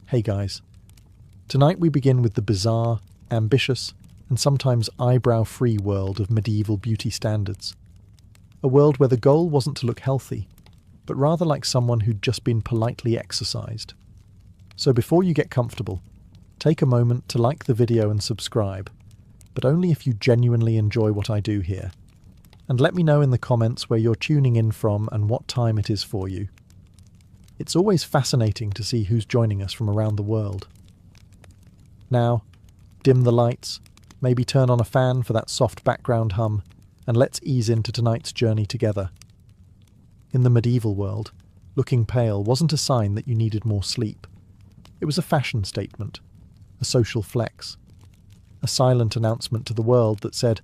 Hey guys. Tonight we begin with the bizarre, ambitious, and sometimes eyebrow-free world of medieval beauty standards. A world where the goal wasn't to look healthy, but rather like someone who'd just been politely exercised. So before you get comfortable, take a moment to like the video and subscribe, but only if you genuinely enjoy what I do here. And let me know in the comments where you're tuning in from and what time it is for you. It's always fascinating to see who's joining us from around the world. Now, dim the lights, maybe turn on a fan for that soft background hum, and let's ease into tonight's journey together. In the medieval world, looking pale wasn't a sign that you needed more sleep. It was a fashion statement, a social flex, a silent announcement to the world that said,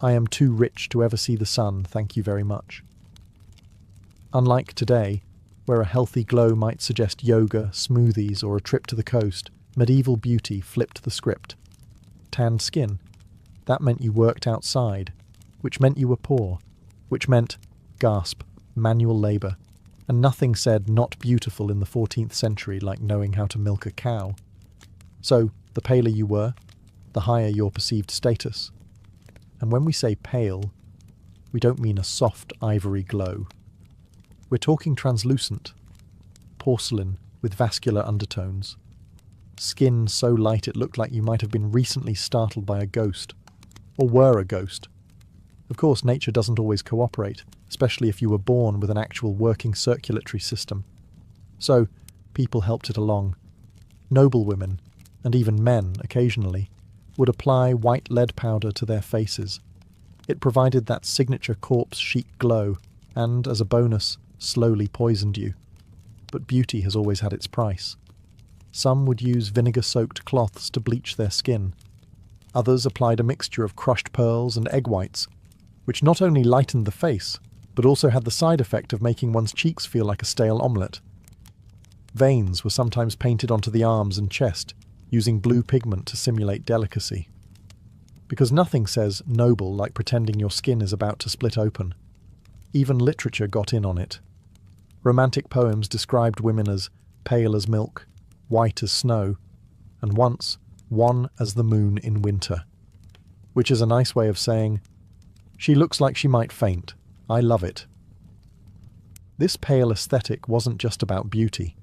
"I am too rich to ever see the sun, thank you very much." Unlike today, where a healthy glow might suggest yoga, smoothies, or a trip to the coast, medieval beauty flipped the script. Tanned skin. That meant you worked outside, which meant you were poor, which meant, gasp, manual labour, and nothing said not beautiful in the 14th century like knowing how to milk a cow. So, the paler you were, the higher your perceived status. And when we say pale, we don't mean a soft ivory glow. We're talking translucent, porcelain with vascular undertones, skin so light it looked like you might have been recently startled by a ghost, or were a ghost. Of course, nature doesn't always cooperate, especially if you were born with an actual working circulatory system. So, people helped it along. Noble women, and even men occasionally, would apply white lead powder to their faces. It provided that signature corpse chic glow, and, as a bonus, slowly poisoned you. But beauty has always had its price. Some would use vinegar-soaked cloths to bleach their skin. Others applied a mixture of crushed pearls and egg whites, which not only lightened the face, but also had the side effect of making one's cheeks feel like a stale omelette. Veins were sometimes painted onto the arms and chest, using blue pigment to simulate delicacy. Because nothing says noble like pretending your skin is about to split open. Even literature got in on it. Romantic poems described women as pale as milk, white as snow, and once, wan as the moon in winter. Which is a nice way of saying, "She looks like she might faint. I love it." This pale aesthetic wasn't just about beauty.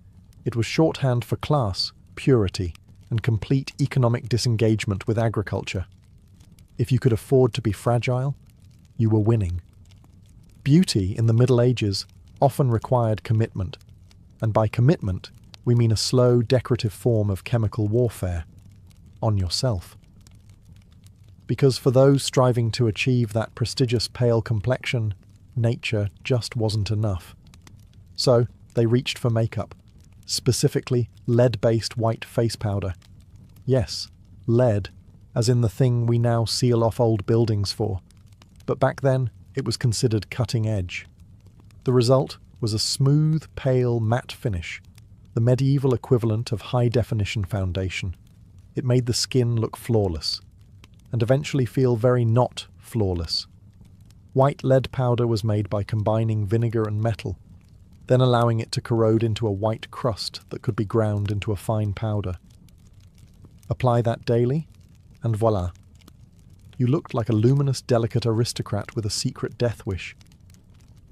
It was shorthand for class, purity, and complete economic disengagement with agriculture. If you could afford to be fragile, you were winning. Beauty in the Middle Ages often required commitment, and by commitment, we mean a slow, decorative form of chemical warfare on yourself. Because for those striving to achieve that prestigious pale complexion, nature just wasn't enough. So, they reached for makeup, specifically lead-based white face powder. Yes, lead, as in the thing we now seal off old buildings for. But back then, it was considered cutting edge. The result was a smooth, pale, matte finish, the medieval equivalent of high-definition foundation. It made the skin look flawless, and eventually feel very not flawless. White lead powder was made by combining vinegar and metal, then allowing it to corrode into a white crust that could be ground into a fine powder. Apply that daily, and voila. You looked like a luminous, delicate aristocrat with a secret death wish.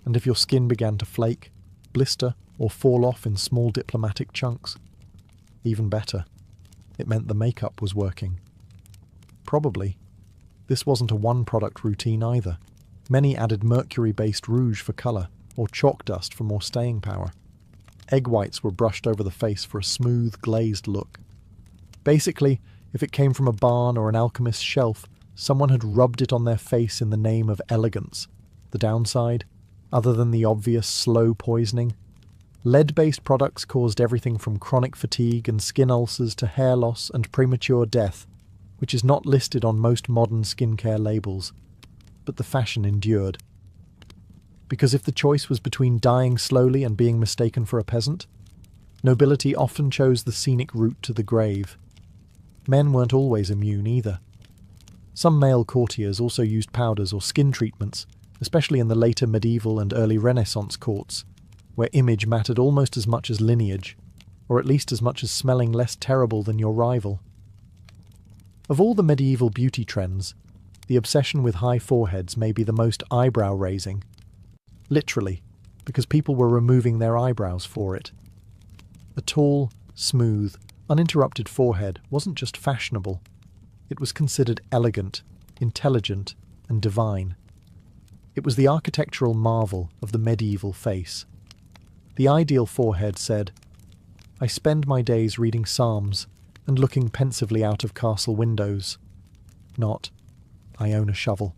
And if your skin began to flake, blister, or fall off in small diplomatic chunks, even better. It meant the makeup was working. Probably. This wasn't a one-product routine either. Many added mercury-based rouge for colour, or chalk dust for more staying power. Egg whites were brushed over the face for a smooth, glazed look. Basically, if it came from a barn or an alchemist's shelf, someone had rubbed it on their face in the name of elegance. The downside? Other than the obvious slow poisoning? Lead-based products caused everything from chronic fatigue and skin ulcers to hair loss and premature death, which is not listed on most modern skincare labels. But the fashion endured. Because if the choice was between dying slowly and being mistaken for a peasant, nobility often chose the scenic route to the grave. Men weren't always immune either. Some male courtiers also used powders or skin treatments, especially in the later medieval and early Renaissance courts, where image mattered almost as much as lineage, or at least as much as smelling less terrible than your rival. Of all the medieval beauty trends, the obsession with high foreheads may be the most eyebrow-raising. Literally, because people were removing their eyebrows for it. A tall, smooth, uninterrupted forehead wasn't just fashionable, it was considered elegant, intelligent, and divine. It was the architectural marvel of the medieval face. The ideal forehead said, "I spend my days reading psalms and looking pensively out of castle windows," not, "I own a shovel."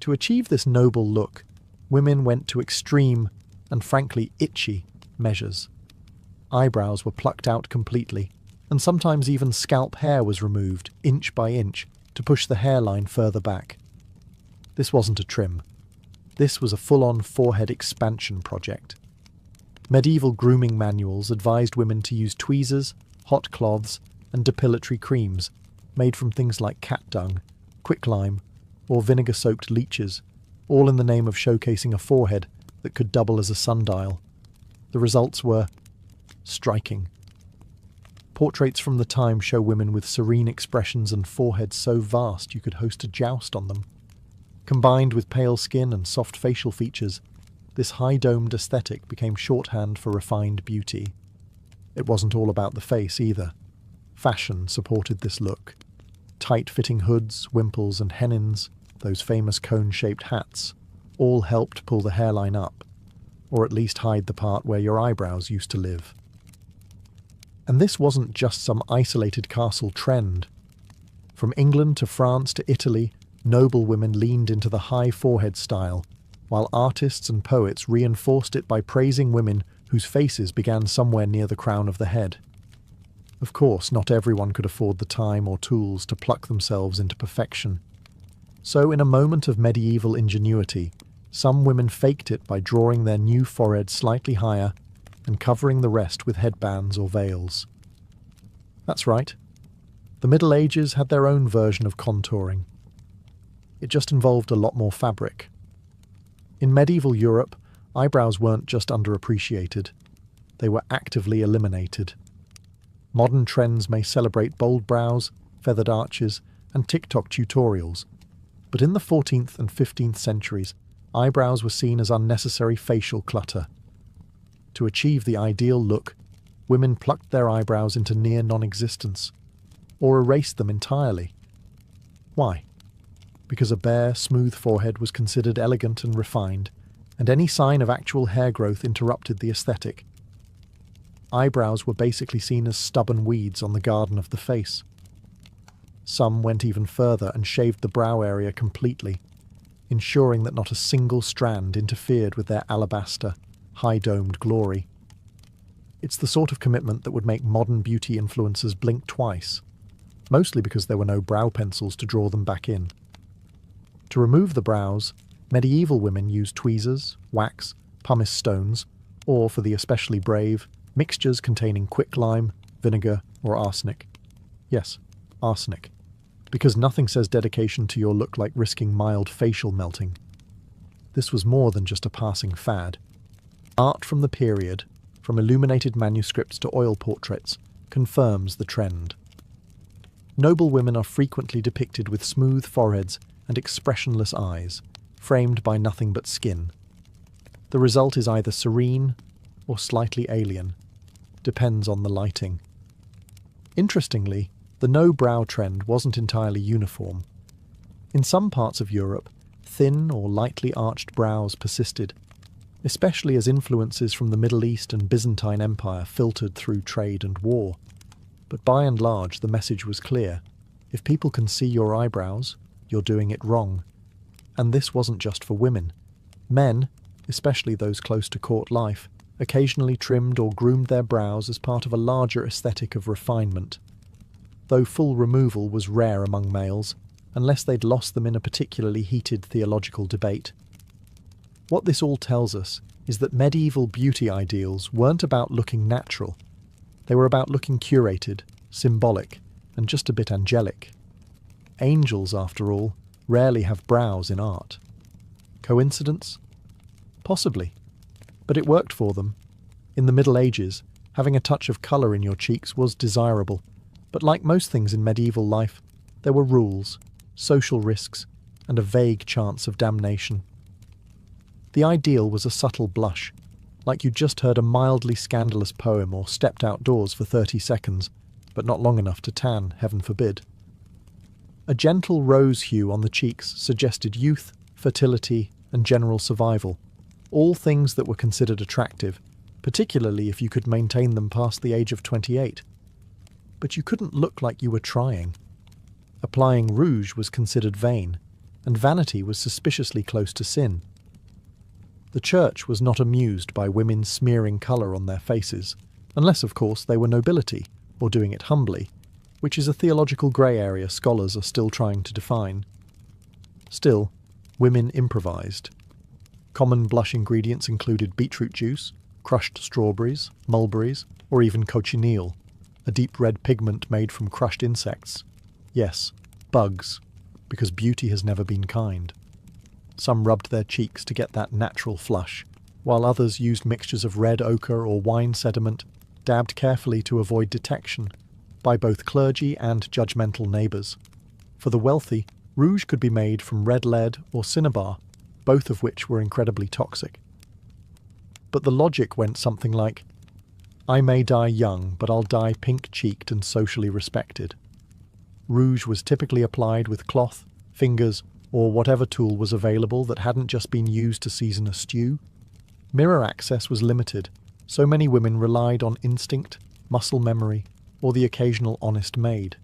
To achieve this noble look, women went to extreme, and frankly itchy, measures. Eyebrows were plucked out completely, and sometimes even scalp hair was removed, inch by inch, to push the hairline further back. This wasn't a trim. This was a full-on forehead expansion project. Medieval grooming manuals advised women to use tweezers, hot cloths, and depilatory creams made from things like cat dung, quicklime, or vinegar-soaked leeches, all in the name of showcasing a forehead that could double as a sundial. The results were striking. Portraits from the time show women with serene expressions and foreheads so vast you could host a joust on them. Combined with pale skin and soft facial features, this high-domed aesthetic became shorthand for refined beauty. It wasn't all about the face either. Fashion supported this look. Tight-fitting hoods, wimples, and hennins, those famous cone-shaped hats, all helped pull the hairline up, or at least hide the part where your eyebrows used to live. And this wasn't just some isolated castle trend. From England to France to Italy, noble women leaned into the high forehead style, while artists and poets reinforced it by praising women whose faces began somewhere near the crown of the head. Of course, not everyone could afford the time or tools to pluck themselves into perfection. So, in a moment of medieval ingenuity, some women faked it by drawing their new forehead slightly higher and covering the rest with headbands or veils. That's right. The Middle Ages had their own version of contouring. It just involved a lot more fabric. In medieval Europe, eyebrows weren't just underappreciated, they were actively eliminated. Modern trends may celebrate bold brows, feathered arches, and TikTok tutorials, but in the 14th and 15th centuries, eyebrows were seen as unnecessary facial clutter. To achieve the ideal look, women plucked their eyebrows into near non-existence, or erased them entirely. Why? Because a bare, smooth forehead was considered elegant and refined, and any sign of actual hair growth interrupted the aesthetic. Eyebrows were basically seen as stubborn weeds on the garden of the face. Some went even further and shaved the brow area completely, ensuring that not a single strand interfered with their alabaster, high-domed glory. It's the sort of commitment that would make modern beauty influencers blink twice, mostly because there were no brow pencils to draw them back in. To remove the brows, medieval women used tweezers, wax, pumice stones, or, for the especially brave, mixtures containing quicklime, vinegar, or arsenic. Yes, arsenic. Because nothing says dedication to your look like risking mild facial melting. This was more than just a passing fad. Art from the period, from illuminated manuscripts to oil portraits, confirms the trend. Noble women are frequently depicted with smooth foreheads and expressionless eyes, framed by nothing but skin. The result is either serene or slightly alien, depends on the lighting. Interestingly, the no-brow trend wasn't entirely uniform. In some parts of Europe, thin or lightly arched brows persisted, especially as influences from the Middle East and Byzantine Empire filtered through trade and war. But by and large, the message was clear. If people can see your eyebrows, you're doing it wrong. And this wasn't just for women. Men, especially those close to court life, occasionally trimmed or groomed their brows as part of a larger aesthetic of refinement. Though full removal was rare among males, unless they'd lost them in a particularly heated theological debate. What this all tells us is that medieval beauty ideals weren't about looking natural. They were about looking curated, symbolic, and just a bit angelic. Angels, after all, rarely have brows in art. Coincidence? Possibly. But it worked for them. In the Middle Ages, Having a touch of colour in your cheeks was desirable, but like most things in medieval life, there were rules, social risks, and a vague chance of damnation. The ideal was a subtle blush, like you'd just heard a mildly scandalous poem or stepped outdoors for 30 seconds, but not long enough to tan, heaven forbid. A gentle rose hue on the cheeks suggested youth, fertility, and general survival, all things that were considered attractive, particularly if you could maintain them past the age of 28. But you couldn't look like you were trying. Applying rouge was considered vain, and vanity was suspiciously close to sin. The church was not amused by women smearing colour on their faces, unless, of course, they were nobility, or doing it humbly, which is a theological grey area scholars are still trying to define. Still, women improvised. Common blush ingredients included beetroot juice, crushed strawberries, mulberries, or even cochineal, a deep red pigment made from crushed insects. Yes, bugs, because beauty has never been kind. Some rubbed their cheeks to get that natural flush, while others used mixtures of red ochre or wine sediment, dabbed carefully to avoid detection by both clergy and judgmental neighbours. For the wealthy, rouge could be made from red lead or cinnabar, both of which were incredibly toxic. But the logic went something like, I may die young, but I'll die pink-cheeked and socially respected. Rouge was typically applied with cloth, fingers, or whatever tool was available that hadn't just been used to season a stew. Mirror access was limited, so many women relied on instinct, muscle memory, or the occasional honest maid.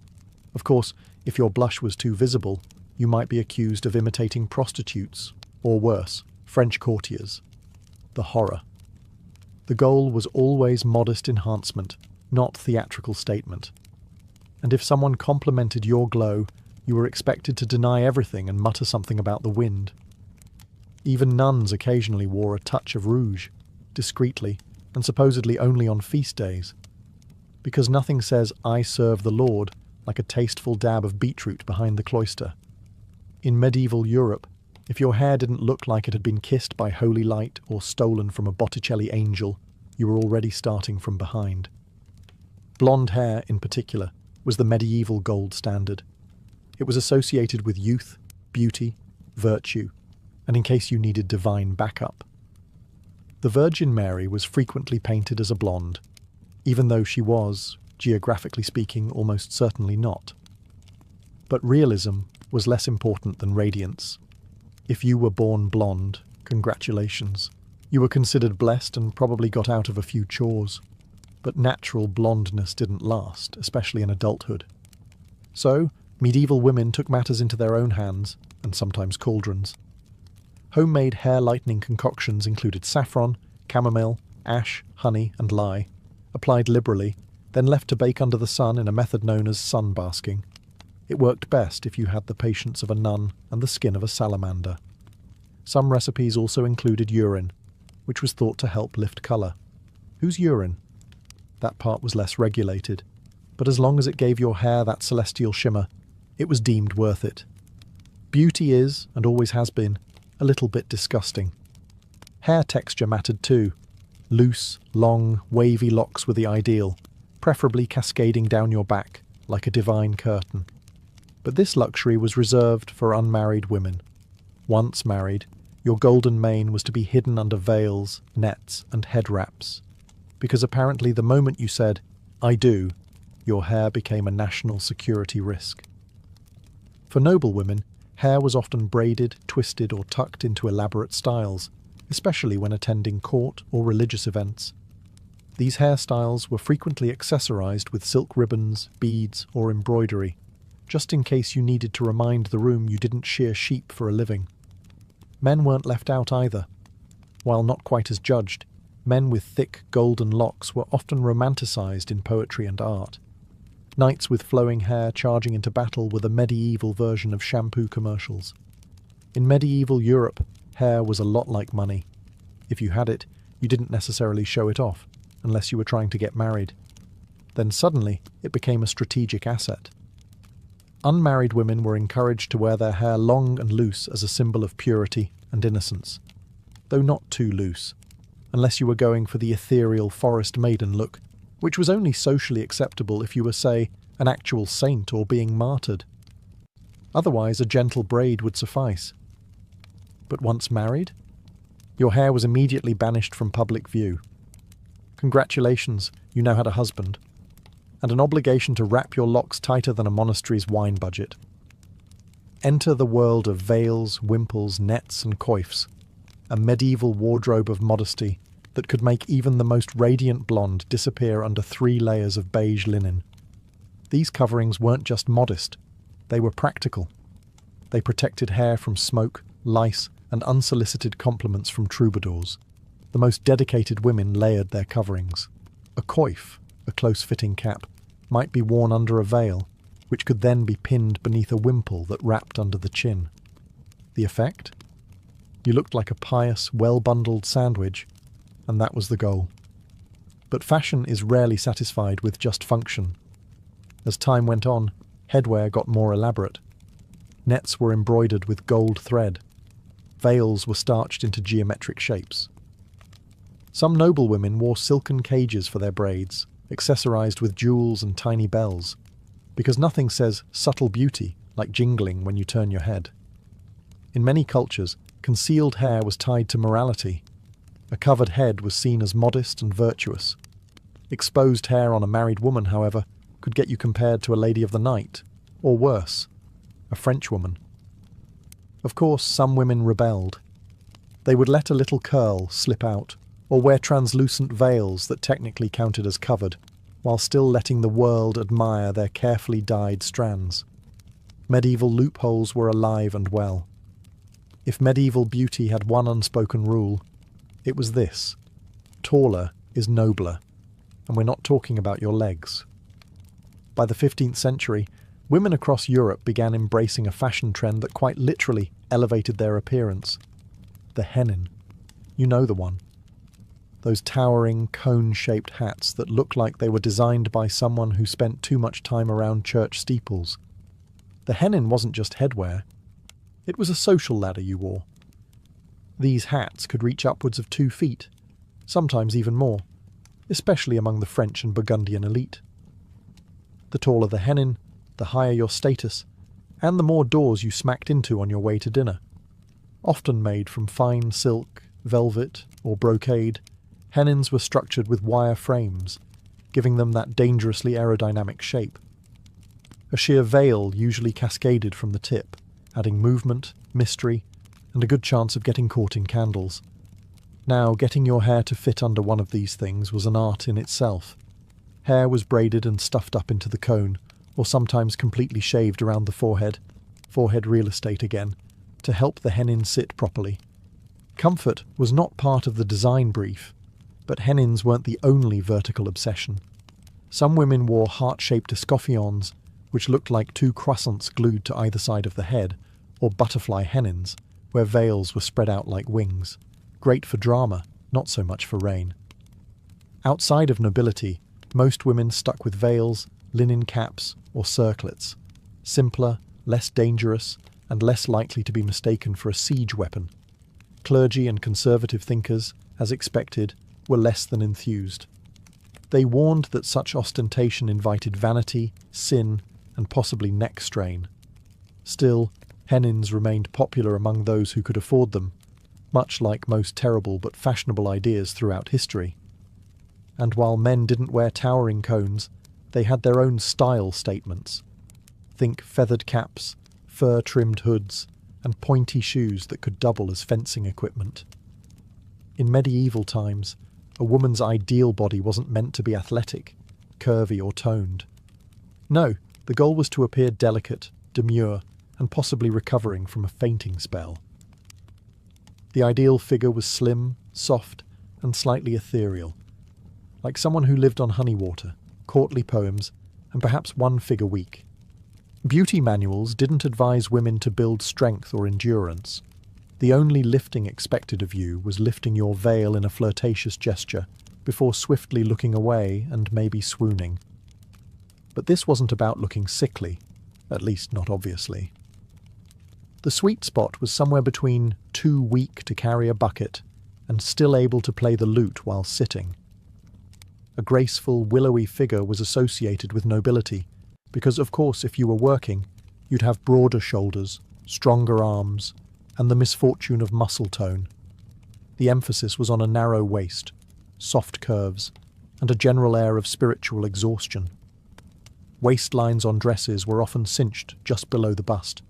Of course, if your blush was too visible, you might be accused of imitating prostitutes, or worse, French courtiers. The horror. The goal was always modest enhancement, not theatrical statement. And if someone complimented your glow, you were expected to deny everything and mutter something about the wind. Even nuns occasionally wore a touch of rouge, discreetly, and supposedly only on feast days. Because nothing says, I serve the Lord, like a tasteful dab of beetroot behind the cloister. In medieval Europe, if your hair didn't look like it had been kissed by holy light or stolen from a Botticelli angel, you were already starting from behind. Blonde hair, in particular, was the medieval gold standard. It was associated with youth, beauty, virtue, and in case you needed divine backup. The Virgin Mary was frequently painted as a blonde, even though she was, geographically speaking, almost certainly not. But realism was less important than radiance. If you were born blonde, congratulations. You were considered blessed and probably got out of a few chores. But natural blondness didn't last, especially in adulthood. So, medieval women took matters into their own hands, and sometimes cauldrons. Homemade hair-lightening concoctions included saffron, chamomile, ash, honey, and lye, applied liberally, then left to bake under the sun in a method known as sun basking. It worked best if you had the patience of a nun and the skin of a salamander. Some recipes also included urine, which was thought to help lift colour. Whose urine? That part was less regulated, but as long as it gave your hair that celestial shimmer, it was deemed worth it. Beauty is, and always has been, a little bit disgusting. Hair texture mattered too. Loose, long, wavy locks were the ideal, preferably cascading down your back like a divine curtain. But this luxury was reserved for unmarried women. Once married, your golden mane was to be hidden under veils, nets, and head wraps, because apparently the moment you said, I do, your hair became a national security risk. For noble women, hair was often braided, twisted, or tucked into elaborate styles, especially when attending court or religious events. These hairstyles were frequently accessorized with silk ribbons, beads, or embroidery, just in case you needed to remind the room you didn't shear sheep for a living. Men weren't left out either. While not quite as judged, men with thick golden locks were often romanticized in poetry and art. Knights with flowing hair charging into battle were the medieval version of shampoo commercials. In medieval Europe, hair was a lot like money. If you had it, you didn't necessarily show it off, unless you were trying to get married. Then suddenly, it became a strategic asset. Unmarried women were encouraged to wear their hair long and loose as a symbol of purity and innocence, though not too loose. Unless you were going for the ethereal forest maiden look, which was only socially acceptable if you were, say, an actual saint or being martyred. Otherwise, a gentle braid would suffice. But once married, your hair was immediately banished from public view. Congratulations, you now had a husband, and an obligation to wrap your locks tighter than a monastery's wine budget. Enter the world of veils, wimples, nets, and coifs, a medieval wardrobe of modesty that could make even the most radiant blonde disappear under 3 layers of beige linen. These coverings weren't just modest, they were practical. They protected hair from smoke, lice, and unsolicited compliments from troubadours. The most dedicated women layered their coverings. A coif, a close-fitting cap, might be worn under a veil, which could then be pinned beneath a wimple that wrapped under the chin. The effect? You looked like a pious, well-bundled sandwich, and that was the goal. But fashion is rarely satisfied with just function. As time went on, headwear got more elaborate. Nets were embroidered with gold thread. Veils were starched into geometric shapes. Some noblewomen wore silken cages for their braids, accessorized with jewels and tiny bells, because nothing says subtle beauty like jingling when you turn your head. In many cultures, concealed hair was tied to morality. A covered head was seen as modest and virtuous. Exposed hair on a married woman, however, could get you compared to a lady of the night, or worse, a Frenchwoman. Of course, some women rebelled. They would let a little curl slip out, or wear translucent veils that technically counted as covered, while still letting the world admire their carefully dyed strands. Medieval loopholes were alive and well. If medieval beauty had one unspoken rule, it was this: taller is nobler, and we're not talking about your legs. By the 15th century, women across Europe began embracing a fashion trend that quite literally elevated their appearance. The hennin. You know the one. Those towering, cone-shaped hats that look like they were designed by someone who spent too much time around church steeples. The hennin wasn't just headwear. It was a social ladder you wore. These hats could reach upwards of 2 feet, sometimes even more, especially among the French and Burgundian elite. The taller the hennin, the higher your status, and the more doors you smacked into on your way to dinner. Often made from fine silk, velvet, or brocade, hennins were structured with wire frames, giving them that dangerously aerodynamic shape. A sheer veil usually cascaded from the tip, adding movement, mystery, and a good chance of getting caught in candles. Now, getting your hair to fit under one of these things was an art in itself. Hair was braided and stuffed up into the cone, or sometimes completely shaved around the forehead real estate again, to help the hennin sit properly. Comfort was not part of the design brief, but hennins weren't the only vertical obsession. Some women wore heart-shaped escoffions, which looked like 2 croissants glued to either side of the head, or butterfly hennins, where veils were spread out like wings. Great for drama, not so much for rain. Outside of nobility, most women stuck with veils, linen caps, or circlets. Simpler, less dangerous, and less likely to be mistaken for a siege weapon. Clergy and conservative thinkers, as expected, were less than enthused. They warned that such ostentation invited vanity, sin, and possibly neck strain. Still, hennins remained popular among those who could afford them, much like most terrible but fashionable ideas throughout history. And while men didn't wear towering cones, they had their own style statements. Think feathered caps, fur-trimmed hoods, and pointy shoes that could double as fencing equipment. In medieval times, a woman's ideal body wasn't meant to be athletic, curvy or toned. No, the goal was to appear delicate, demure, and possibly recovering from a fainting spell. The ideal figure was slim, soft, and slightly ethereal, like someone who lived on honey water, courtly poems, and perhaps one fig a week. Beauty manuals didn't advise women to build strength or endurance. The only lifting expected of you was lifting your veil in a flirtatious gesture, before swiftly looking away and maybe swooning. But this wasn't about looking sickly, at least not obviously. The sweet spot was somewhere between too weak to carry a bucket and still able to play the lute while sitting. A graceful, willowy figure was associated with nobility, because, of course, if you were working, you'd have broader shoulders, stronger arms, and the misfortune of muscle tone. The emphasis was on a narrow waist, soft curves, and a general air of spiritual exhaustion. Waistlines on dresses were often cinched just below the bust,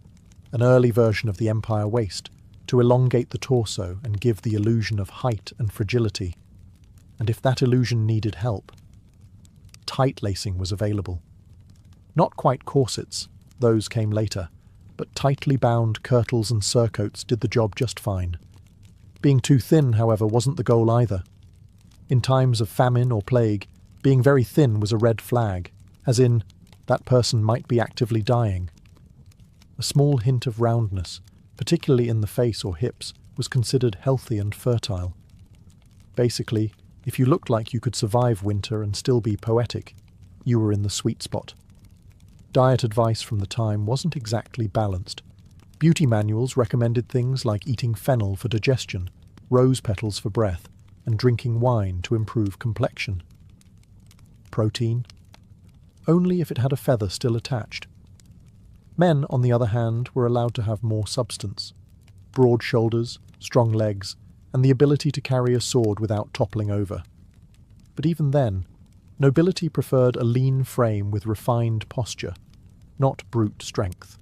an early version of the empire waist, to elongate the torso and give the illusion of height and fragility. And if that illusion needed help, tight lacing was available. Not quite corsets, those came later, but tightly bound kirtles and surcoats did the job just fine. Being too thin, however, wasn't the goal either. In times of famine or plague, being very thin was a red flag, as in, that person might be actively dying. A small hint of roundness, particularly in the face or hips, was considered healthy and fertile. Basically, if you looked like you could survive winter and still be poetic, you were in the sweet spot. Diet advice from the time wasn't exactly balanced. Beauty manuals recommended things like eating fennel for digestion, rose petals for breath, and drinking wine to improve complexion. Protein? Only if it had a feather still attached. Men, on the other hand, were allowed to have more substance. Broad shoulders, strong legs, and the ability to carry a sword without toppling over. But even then, nobility preferred a lean frame with refined posture, not brute strength.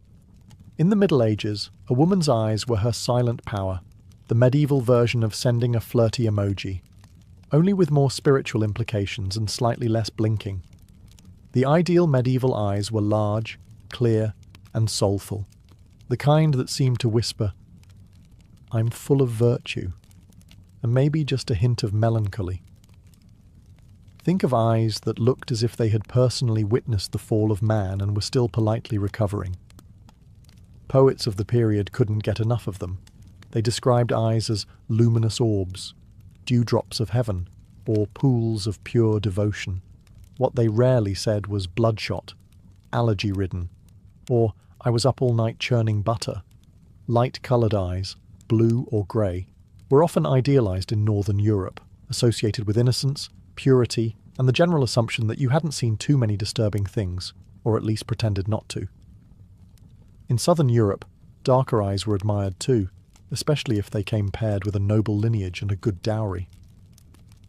In the Middle Ages, a woman's eyes were her silent power, the medieval version of sending a flirty emoji, only with more spiritual implications and slightly less blinking. The ideal medieval eyes were large, clear, and soulful, the kind that seemed to whisper, "I'm full of virtue," and maybe just a hint of melancholy. Think of eyes that looked as if they had personally witnessed the fall of man and were still politely recovering. Poets of the period couldn't get enough of them. They described eyes as luminous orbs, dewdrops of heaven, or pools of pure devotion. What they rarely said was bloodshot, allergy-ridden, or I was up all night churning butter. Light-coloured eyes, blue or grey, were often idealised in Northern Europe, associated with innocence, purity, and the general assumption that you hadn't seen too many disturbing things, or at least pretended not to. In Southern Europe, darker eyes were admired too, especially if they came paired with a noble lineage and a good dowry.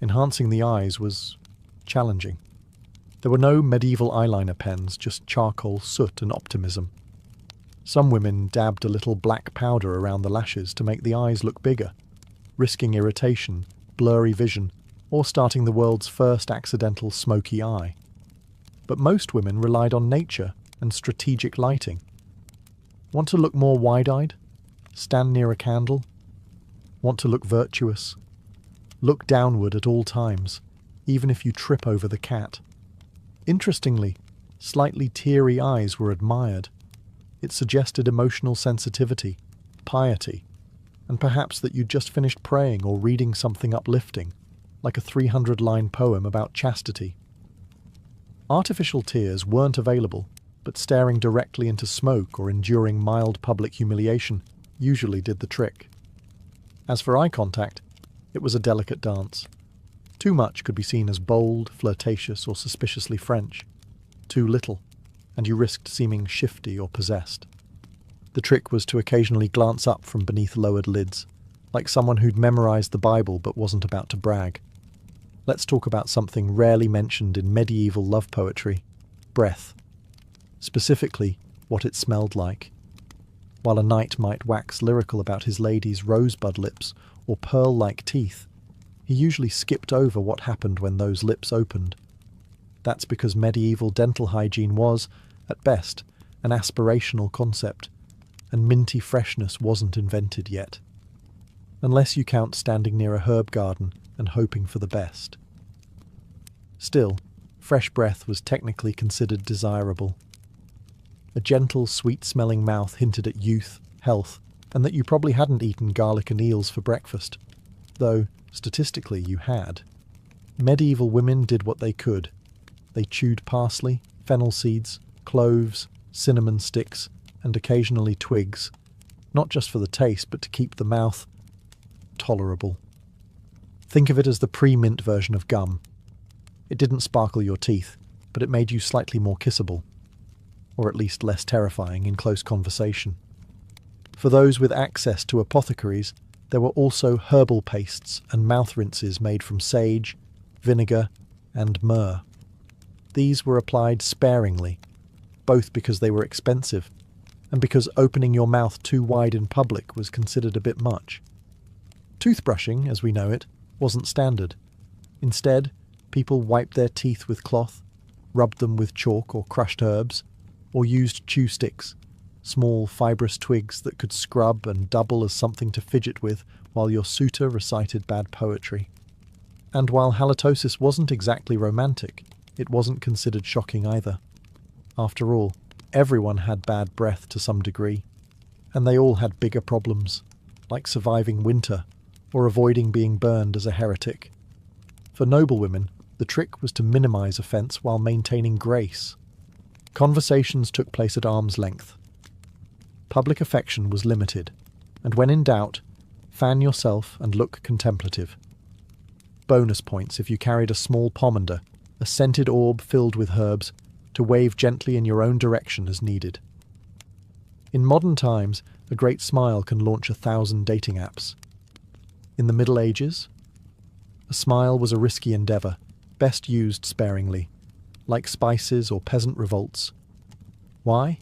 Enhancing the eyes was challenging. There were no medieval eyeliner pens, just charcoal, soot, and optimism. Some women dabbed a little black powder around the lashes to make the eyes look bigger, risking irritation, blurry vision, or starting the world's first accidental smoky eye. But most women relied on nature and strategic lighting. Want to look more wide-eyed? Stand near a candle? Want to look virtuous? Look downward at all times, even if you trip over the cat. Interestingly, slightly teary eyes were admired. It suggested emotional sensitivity, piety, and perhaps that you'd just finished praying or reading something uplifting, like a 300-line poem about chastity. Artificial tears weren't available, but staring directly into smoke or enduring mild public humiliation usually did the trick. As for eye contact, it was a delicate dance. Too much could be seen as bold, flirtatious, or suspiciously French. Too little, and you risked seeming shifty or possessed. The trick was to occasionally glance up from beneath lowered lids, like someone who'd memorized the Bible but wasn't about to brag. Let's talk about something rarely mentioned in medieval love poetry: breath. Specifically, what it smelled like. While a knight might wax lyrical about his lady's rosebud lips or pearl-like teeth, he usually skipped over what happened when those lips opened. That's because medieval dental hygiene was, at best, an aspirational concept, and minty freshness wasn't invented yet. Unless you count standing near a herb garden and hoping for the best. Still, fresh breath was technically considered desirable. A gentle, sweet-smelling mouth hinted at youth, health, and that you probably hadn't eaten garlic and eels for breakfast, though, statistically, you had. Medieval women did what they could. They chewed parsley, fennel seeds, cloves, cinnamon sticks, and occasionally twigs, not just for the taste, but to keep the mouth tolerable. Think of it as the pre-mint version of gum. It didn't sparkle your teeth, but it made you slightly more kissable, or at least less terrifying in close conversation. For those with access to apothecaries, there were also herbal pastes and mouth rinses made from sage, vinegar, and myrrh. These were applied sparingly, both because they were expensive and because opening your mouth too wide in public was considered a bit much. Toothbrushing, as we know it, wasn't standard. Instead, people wiped their teeth with cloth, rubbed them with chalk or crushed herbs, or used chew sticks, small fibrous twigs that could scrub and double as something to fidget with while your suitor recited bad poetry. And while halitosis wasn't exactly romantic, it wasn't considered shocking either. After all, everyone had bad breath to some degree, and they all had bigger problems, like surviving winter or avoiding being burned as a heretic. For noblewomen, the trick was to minimize offense while maintaining grace. Conversations took place at arm's length. Public affection was limited, and when in doubt, fan yourself and look contemplative. Bonus points if you carried a small pomander, a scented orb filled with herbs, to wave gently in your own direction as needed. In modern times, a great smile can launch 1,000 dating apps. In the Middle Ages, a smile was a risky endeavour, best used sparingly, like spices or peasant revolts. Why?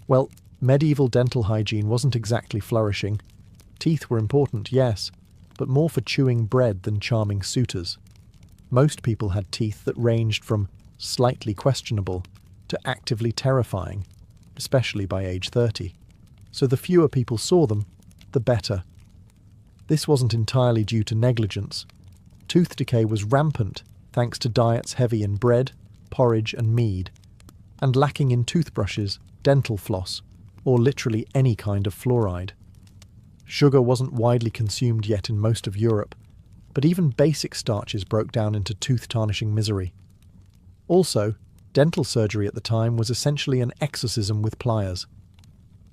Well, medieval dental hygiene wasn't exactly flourishing. Teeth were important, yes, but more for chewing bread than charming suitors. Most people had teeth that ranged from slightly questionable to actively terrifying, especially by age 30. So the fewer people saw them, the better. This wasn't entirely due to negligence. Tooth decay was rampant thanks to diets heavy in bread, porridge and mead, and lacking in toothbrushes, dental floss, or literally any kind of fluoride. Sugar wasn't widely consumed yet in most of Europe, but even basic starches broke down into tooth-tarnishing misery. Also, dental surgery at the time was essentially an exorcism with pliers.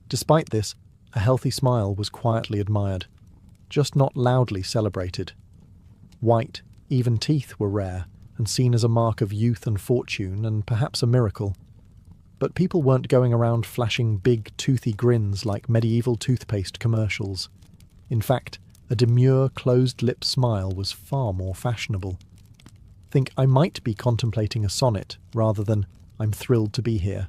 Despite this, a healthy smile was quietly admired, just not loudly celebrated. White, even teeth were rare and seen as a mark of youth and fortune and perhaps a miracle. But people weren't going around flashing big, toothy grins like medieval toothpaste commercials. In fact, a demure, closed-lip smile was far more fashionable. Think I might be contemplating a sonnet rather than I'm thrilled to be here.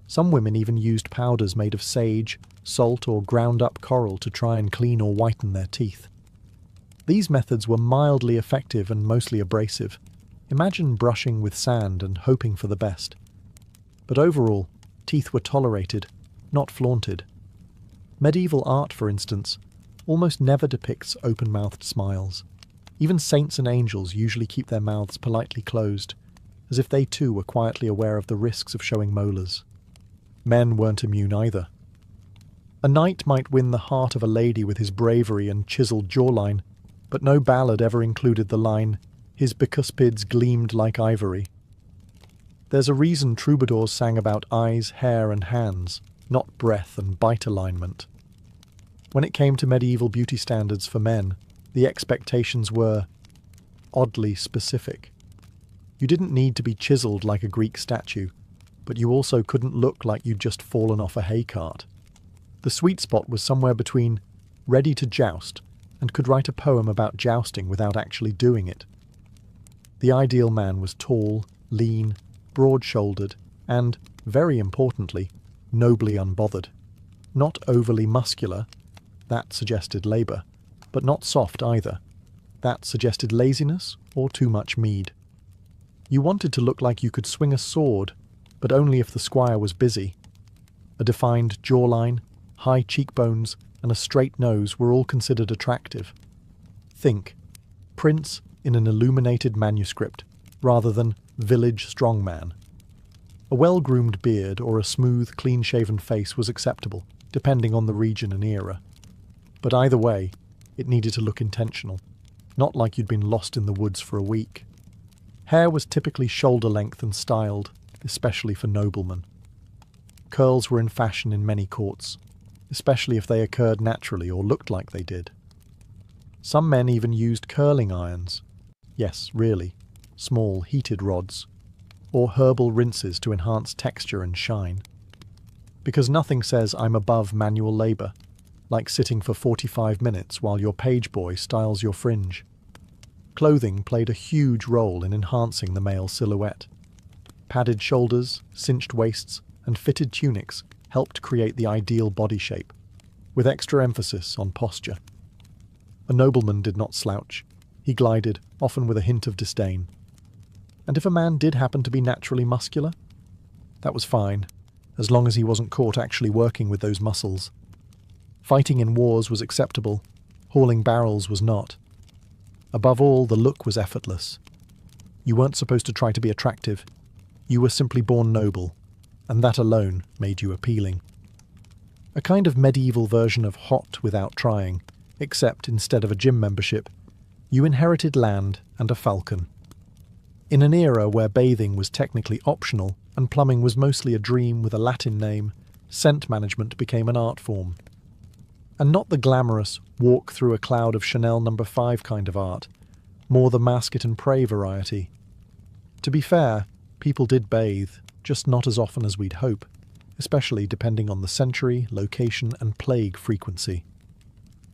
Some women even used powders made of sage, salt or ground-up coral to try and clean or whiten their teeth. These methods were mildly effective and mostly abrasive. Imagine brushing with sand and hoping for the best. But overall, teeth were tolerated, not flaunted. Medieval art, for instance, almost never depicts open-mouthed smiles. Even saints and angels usually keep their mouths politely closed, as if they too were quietly aware of the risks of showing molars. Men weren't immune either. A knight might win the heart of a lady with his bravery and chiselled jawline, but no ballad ever included the line, "His bicuspids gleamed like ivory." There's a reason troubadours sang about eyes, hair and hands, not breath and bite alignment. When it came to medieval beauty standards for men, the expectations were oddly specific. You didn't need to be chiselled like a Greek statue, but you also couldn't look like you'd just fallen off a hay cart. The sweet spot was somewhere between ready to joust and could write a poem about jousting without actually doing it. The ideal man was tall, lean, broad-shouldered, and, very importantly, nobly unbothered. Not overly muscular, that suggested labour, but not soft either. That suggested laziness or too much mead. You wanted to look like you could swing a sword, but only if the squire was busy. A defined jawline, high cheekbones, and a straight nose were all considered attractive. Think, prince in an illuminated manuscript, rather than village strongman. A well-groomed beard or a smooth, clean-shaven face was acceptable, depending on the region and era. But either way, it needed to look intentional, not like you'd been lost in the woods for a week. Hair was typically shoulder-length and styled, especially for noblemen. Curls were in fashion in many courts, especially if they occurred naturally or looked like they did. Some men even used curling irons. Yes, really. small heated rods, or herbal rinses to enhance texture and shine. Because nothing says I'm above manual labour, like sitting for 45 minutes while your page boy styles your fringe. Clothing played a huge role in enhancing the male silhouette. Padded shoulders, cinched waists, and fitted tunics helped create the ideal body shape, with extra emphasis on posture. A nobleman did not slouch. He glided, often with a hint of disdain. And if a man did happen to be naturally muscular, that was fine, as long as he wasn't caught actually working with those muscles. Fighting in wars was acceptable, hauling barrels was not. Above all, the look was effortless. You weren't supposed to try to be attractive. You were simply born noble, and that alone made you appealing. A kind of medieval version of hot without trying, except instead of a gym membership, you inherited land and a falcon. In an era where bathing was technically optional and plumbing was mostly a dream with a Latin name, scent management became an art form. And not the glamorous, walk through a cloud of Chanel No. 5 kind of art, more the mask it and pray variety. To be fair, people did bathe, just not as often as we'd hope, especially depending on the century, location, and plague frequency.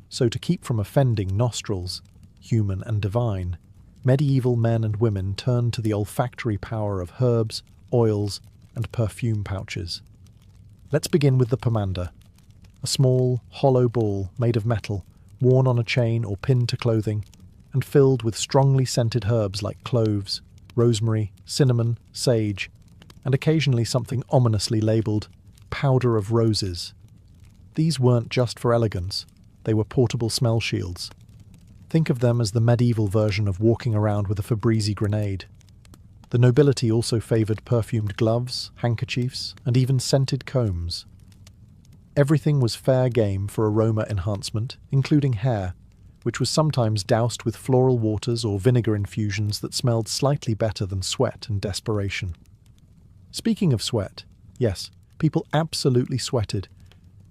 So to keep from offending nostrils, human and divine, medieval men and women turned to the olfactory power of herbs, oils, and perfume pouches. Let's begin with the pomander, a small, hollow ball made of metal, worn on a chain or pinned to clothing, and filled with strongly scented herbs like cloves, rosemary, cinnamon, sage, and occasionally something ominously labelled powder of roses. These weren't just for elegance, they were portable smell shields. Think of them as the medieval version of walking around with a Febreze grenade. The nobility also favoured perfumed gloves, handkerchiefs, and even scented combs. Everything was fair game for aroma enhancement, including hair, which was sometimes doused with floral waters or vinegar infusions that smelled slightly better than sweat and desperation. Speaking of sweat, yes, people absolutely sweated.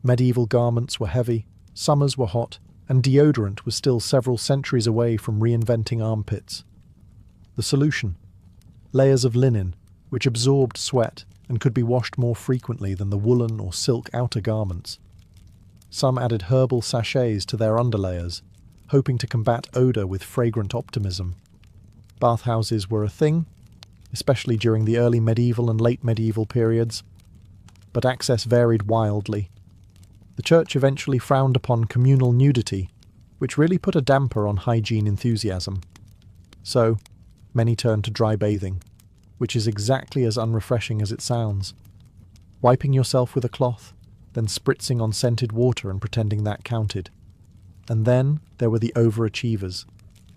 Medieval garments were heavy, summers were hot, and deodorant was still several centuries away from reinventing armpits. The solution? Layers of linen, which absorbed sweat and could be washed more frequently than the woolen or silk outer garments. Some added herbal sachets to their underlayers, hoping to combat odour with fragrant optimism. Bathhouses were a thing, especially during the early medieval and late medieval periods, but access varied wildly. The church eventually frowned upon communal nudity, which really put a damper on hygiene enthusiasm. So, many turned to dry bathing, which is exactly as unrefreshing as it sounds. Wiping yourself with a cloth, then spritzing on scented water and pretending that counted. And then there were the overachievers,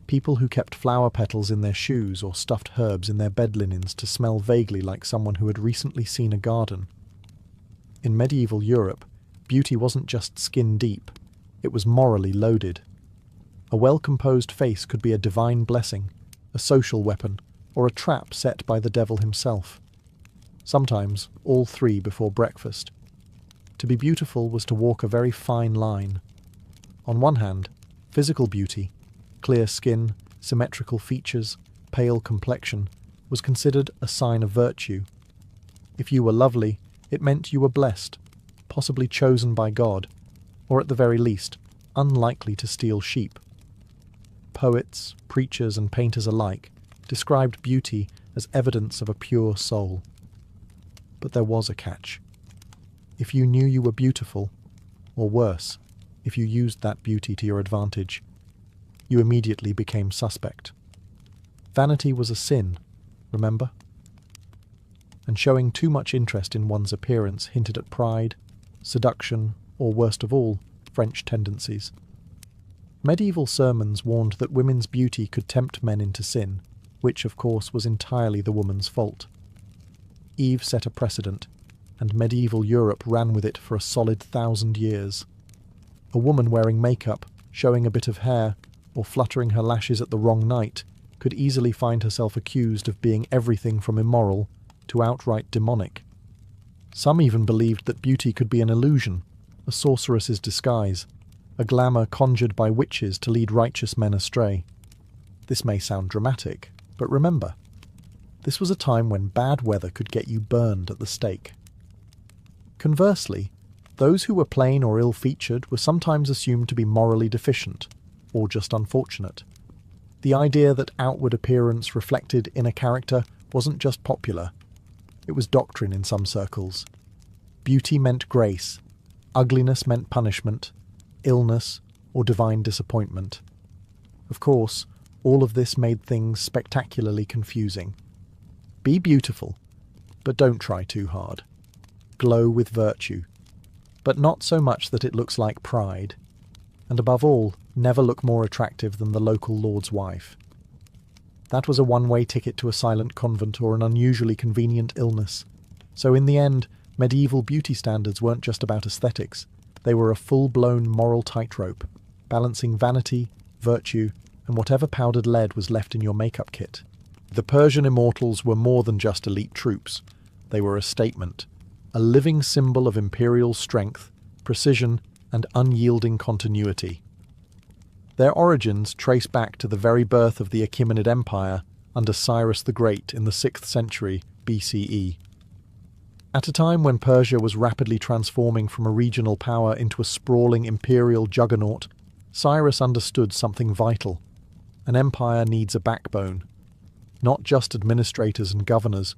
people who kept flower petals in their shoes or stuffed herbs in their bed linens to smell vaguely like someone who had recently seen a garden. In medieval Europe, beauty wasn't just skin deep, it was morally loaded. A well-composed face could be a divine blessing, a social weapon, or a trap set by the devil himself. Sometimes all three before breakfast. To be beautiful was to walk a very fine line. On one hand, physical beauty, clear skin, symmetrical features, pale complexion, was considered a sign of virtue. If you were lovely, it meant you were blessed, possibly chosen by God, or at the very least, unlikely to steal sheep. Poets, preachers, and painters alike described beauty as evidence of a pure soul. But there was a catch. If you knew you were beautiful, or worse, if you used that beauty to your advantage, you immediately became suspect. Vanity was a sin, remember? And showing too much interest in one's appearance hinted at pride, seduction, or worst of all, French tendencies. Medieval sermons warned that women's beauty could tempt men into sin, which of course was entirely the woman's fault. Eve set a precedent, and medieval Europe ran with it for a solid 1,000 years. A woman wearing makeup, showing a bit of hair, or fluttering her lashes at the wrong night could easily find herself accused of being everything from immoral to outright demonic. Some even believed that beauty could be an illusion, a sorceress's disguise, a glamour conjured by witches to lead righteous men astray. This may sound dramatic, but remember, This was a time when bad weather could get you burned at the stake. Conversely, those who were plain or ill-featured were sometimes assumed to be morally deficient, or just unfortunate. The idea that outward appearance reflected inner character wasn't just popular, it was doctrine in some circles. Beauty meant grace, ugliness meant punishment, illness, or divine disappointment. Of course, all of this made things spectacularly confusing. Be beautiful, but don't try too hard. Glow with virtue, but not so much that it looks like pride. And above all, never look more attractive than the local lord's wife. That was a one-way ticket to a silent convent or an unusually convenient illness. So in the end, medieval beauty standards weren't just about aesthetics. They were a full-blown moral tightrope, balancing vanity, virtue, and whatever powdered lead was left in your makeup kit. The Persian Immortals were more than just elite troops. They were a statement, a living symbol of imperial strength, precision, and unyielding continuity. Their origins trace back to the very birth of the Achaemenid Empire under Cyrus the Great in the 6th century BCE. At a time when Persia was rapidly transforming from a regional power into a sprawling imperial juggernaut, Cyrus understood something vital. An empire needs a backbone. Not just administrators and governors,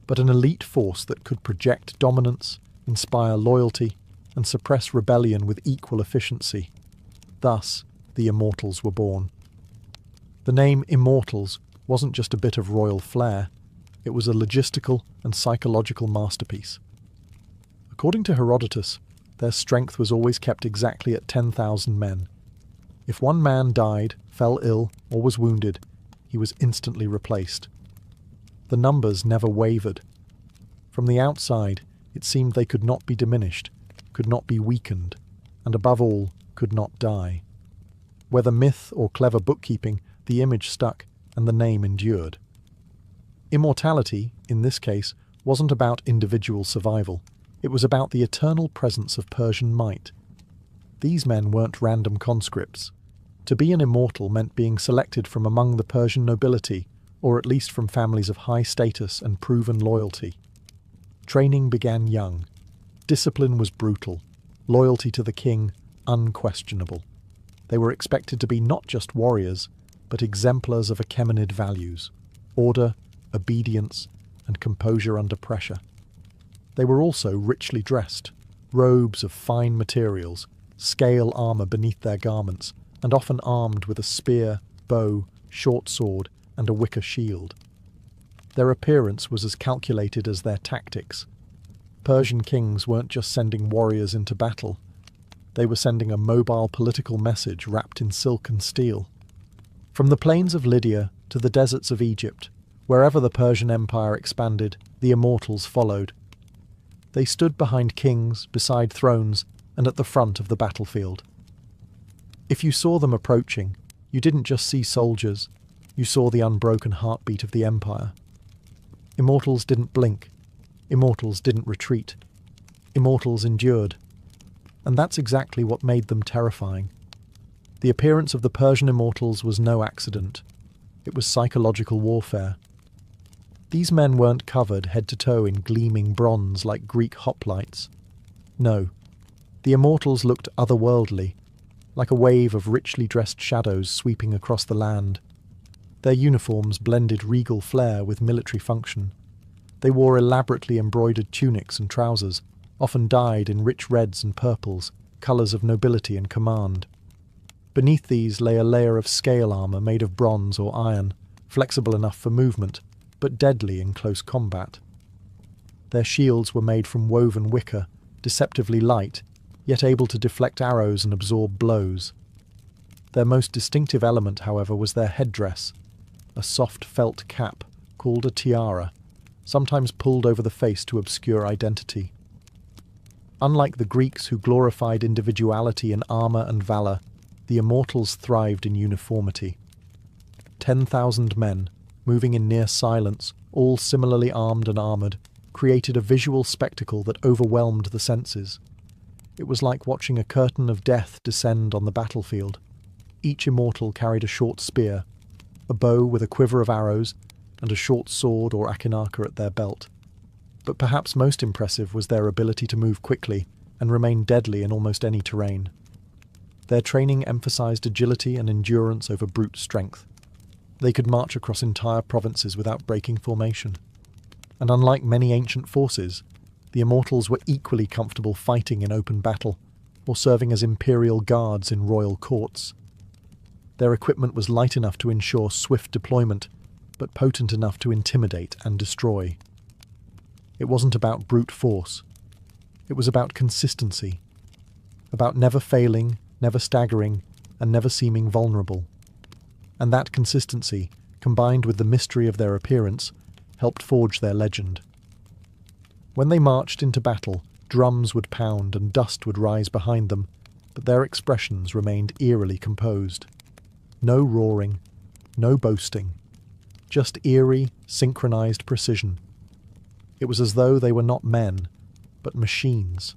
but an elite force that could project dominance, inspire loyalty, and suppress rebellion with equal efficiency. Thus, the Immortals were born. The name Immortals wasn't just a bit of royal flair, it was a logistical and psychological masterpiece. According to Herodotus, their strength was always kept exactly at 10,000 men. If one man died, fell ill, or was wounded, he was instantly replaced. The numbers never wavered. From the outside, it seemed they could not be diminished, could not be weakened, and above all, could not die. Whether myth or clever bookkeeping, the image stuck and the name endured. Immortality, in this case, wasn't about individual survival. It was about the eternal presence of Persian might. These men weren't random conscripts. To be an immortal meant being selected from among the Persian nobility, or at least from families of high status and proven loyalty. Training began young. Discipline was brutal. Loyalty to the king, unquestionable. They were expected to be not just warriors, but exemplars of Achaemenid values, order, obedience, and composure under pressure. They were also richly dressed, robes of fine materials, scale armour beneath their garments, and often armed with a spear, bow, short sword, and a wicker shield. Their appearance was as calculated as their tactics. Persian kings weren't just sending warriors into battle. They were sending a mobile political message wrapped in silk and steel. From the plains of Lydia to the deserts of Egypt, wherever the Persian Empire expanded, the Immortals followed. They stood behind kings, beside thrones, and at the front of the battlefield. If you saw them approaching, you didn't just see soldiers, you saw the unbroken heartbeat of the empire. Immortals didn't blink. Immortals didn't retreat. Immortals endured. And that's exactly what made them terrifying. The appearance of the Persian Immortals was no accident. It was psychological warfare. These men weren't covered head to toe in gleaming bronze like Greek hoplites. No, the Immortals looked otherworldly, like a wave of richly dressed shadows sweeping across the land. Their uniforms blended regal flair with military function. They wore elaborately embroidered tunics and trousers, often dyed in rich reds and purples, colours of nobility and command. Beneath these lay a layer of scale armour made of bronze or iron, flexible enough for movement, but deadly in close combat. Their shields were made from woven wicker, deceptively light, yet able to deflect arrows and absorb blows. Their most distinctive element, however, was their headdress, a soft felt cap called a tiara, sometimes pulled over the face to obscure identity. Unlike the Greeks who glorified individuality in armour and valour, the Immortals thrived in uniformity. 10,000 men, moving in near silence, all similarly armed and armoured, created a visual spectacle that overwhelmed the senses. It was like watching a curtain of death descend on the battlefield. Each Immortal carried a short spear, a bow with a quiver of arrows, and a short sword or akinaka at their belt. But perhaps most impressive was their ability to move quickly and remain deadly in almost any terrain. Their training emphasized agility and endurance over brute strength. They could march across entire provinces without breaking formation. And unlike many ancient forces, the Immortals were equally comfortable fighting in open battle or serving as imperial guards in royal courts. Their equipment was light enough to ensure swift deployment, but potent enough to intimidate and destroy. It wasn't about brute force. It was about consistency, about never failing, never staggering, and never seeming vulnerable. And that consistency, combined with the mystery of their appearance, helped forge their legend. When they marched into battle, drums would pound and dust would rise behind them, but their expressions remained eerily composed. No roaring, no boasting, just eerie, synchronized precision. It was as though they were not men, but machines,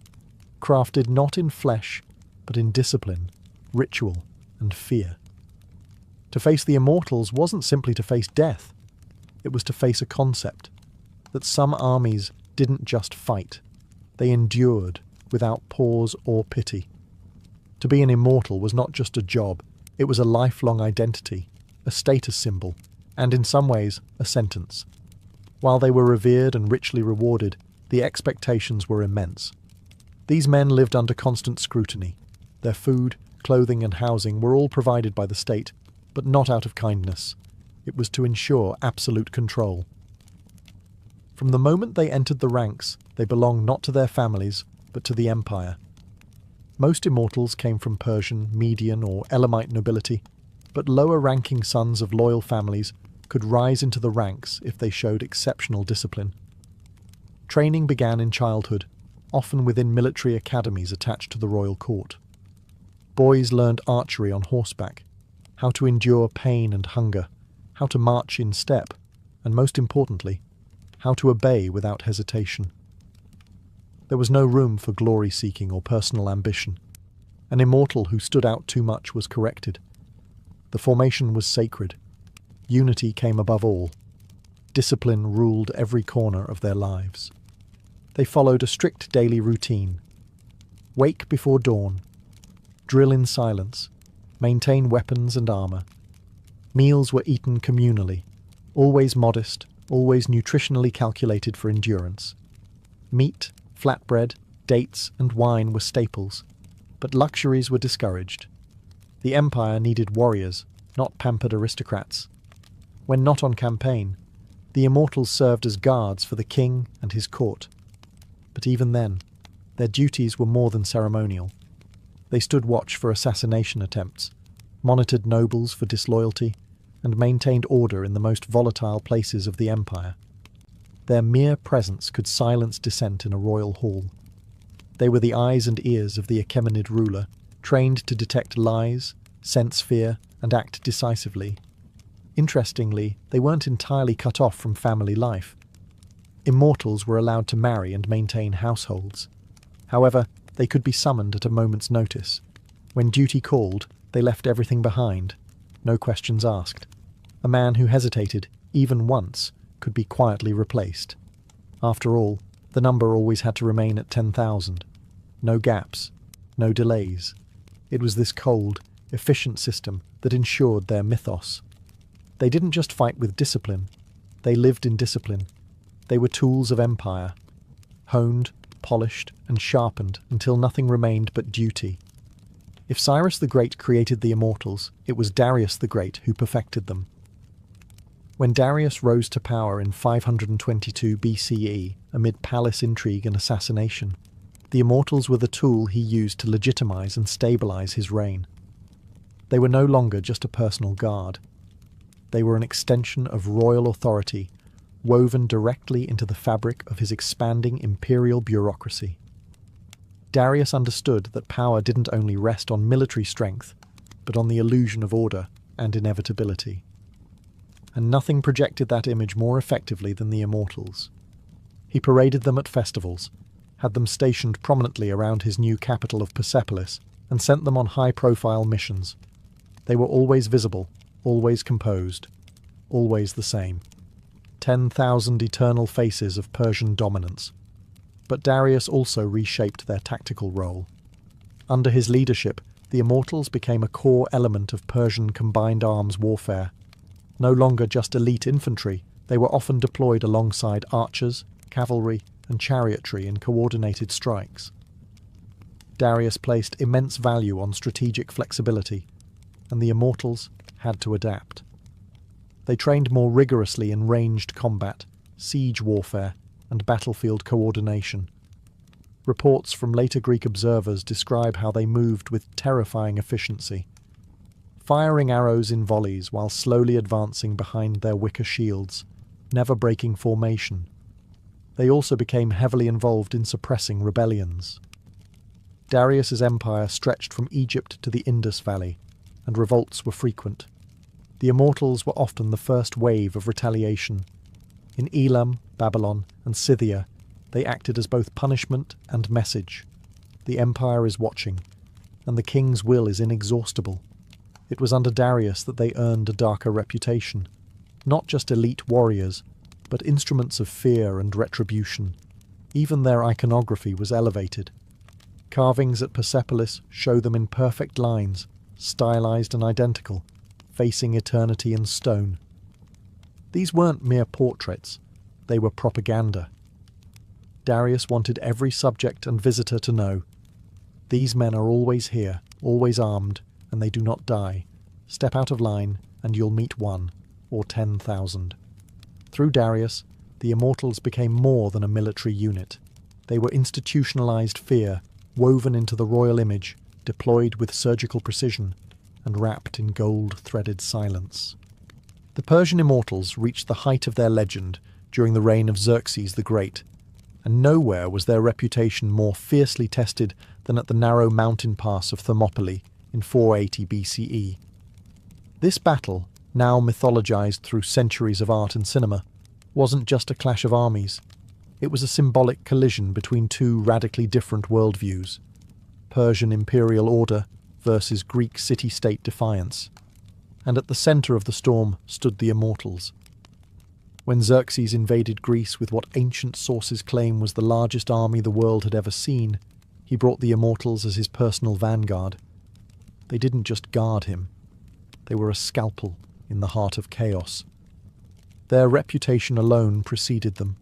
crafted not in flesh, but in discipline, ritual, and fear. To face the Immortals wasn't simply to face death. It was to face a concept, that some armies didn't just fight. They endured, without pause or pity. To be an Immortal was not just a job, it was a lifelong identity, a status symbol, and in some ways, a sentence. While they were revered and richly rewarded, the expectations were immense. These men lived under constant scrutiny. Their food, clothing and housing were all provided by the state, but not out of kindness. It was to ensure absolute control. From the moment they entered the ranks, they belonged not to their families, but to the empire. Most Immortals came from Persian, Median or Elamite nobility, but lower-ranking sons of loyal families could rise into the ranks if they showed exceptional discipline. Training began in childhood, often within military academies attached to the royal court. Boys learned archery on horseback, how to endure pain and hunger, how to march in step, and most importantly, how to obey without hesitation. There was no room for glory-seeking or personal ambition. An Immortal who stood out too much was corrected. The formation was sacred. Unity came above all. Discipline ruled every corner of their lives. They followed a strict daily routine. Wake before dawn. Drill in silence. Maintain weapons and armour. Meals were eaten communally, always modest, always nutritionally calculated for endurance. Meat, flatbread, dates and wine were staples, but luxuries were discouraged. The empire needed warriors, not pampered aristocrats. When not on campaign, the Immortals served as guards for the king and his court. But even then, their duties were more than ceremonial. They stood watch for assassination attempts, monitored nobles for disloyalty, and maintained order in the most volatile places of the empire. Their mere presence could silence dissent in a royal hall. They were the eyes and ears of the Achaemenid ruler, trained to detect lies, sense fear, and act decisively. Interestingly, they weren't entirely cut off from family life. Immortals were allowed to marry and maintain households. However, they could be summoned at a moment's notice. When duty called, they left everything behind, no questions asked. A man who hesitated, even once, could be quietly replaced. After all, the number always had to remain at 10,000. No gaps, no delays. It was this cold, efficient system that ensured their mythos. They didn't just fight with discipline, they lived in discipline. They were tools of empire, honed, polished, and sharpened until nothing remained but duty. If Cyrus the Great created the Immortals, it was Darius the Great who perfected them. When Darius rose to power in 522 BCE, amid palace intrigue and assassination, the Immortals were the tool he used to legitimize and stabilize his reign. They were no longer just a personal guard. They were an extension of royal authority, woven directly into the fabric of his expanding imperial bureaucracy. Darius understood that power didn't only rest on military strength, but on the illusion of order and inevitability. And nothing projected that image more effectively than the Immortals. He paraded them at festivals, had them stationed prominently around his new capital of Persepolis, and sent them on high-profile missions. They were always visible, always composed, always the same. 10,000 eternal faces of Persian dominance. But Darius also reshaped their tactical role. Under his leadership, the Immortals became a core element of Persian combined arms warfare. No longer just elite infantry, they were often deployed alongside archers, cavalry, and chariotry in coordinated strikes. Darius placed immense value on strategic flexibility, and the Immortals had to adapt. They trained more rigorously in ranged combat, siege warfare, and battlefield coordination. Reports from later Greek observers describe how they moved with terrifying efficiency, firing arrows in volleys while slowly advancing behind their wicker shields, never breaking formation. They also became heavily involved in suppressing rebellions. Darius's empire stretched from Egypt to the Indus Valley, and revolts were frequent. The Immortals were often the first wave of retaliation. In Elam, Babylon, and Scythia, they acted as both punishment and message. The empire is watching, and the king's will is inexhaustible. It was under Darius that they earned a darker reputation. Not just elite warriors, but instruments of fear and retribution. Even their iconography was elevated. Carvings at Persepolis show them in perfect lines, stylized and identical, facing eternity in stone. These weren't mere portraits, they were propaganda. Darius wanted every subject and visitor to know, these men are always here, always armed, and they do not die. Step out of line, and you'll meet one, or 10,000. Through Darius, the Immortals became more than a military unit. They were institutionalized fear, woven into the royal image, deployed with surgical precision, and wrapped in gold-threaded silence. The Persian Immortals reached the height of their legend during the reign of Xerxes the Great, and nowhere was their reputation more fiercely tested than at the narrow mountain pass of Thermopylae in 480 BCE. This battle, now mythologized through centuries of art and cinema, wasn't just a clash of armies. It was a symbolic collision between two radically different worldviews: Persian imperial order versus Greek city-state defiance. And at the center of the storm stood the Immortals. When Xerxes invaded Greece with what ancient sources claim was the largest army the world had ever seen, he brought the Immortals as his personal vanguard. They didn't just guard him. They were a scalpel in the heart of chaos. Their reputation alone preceded them.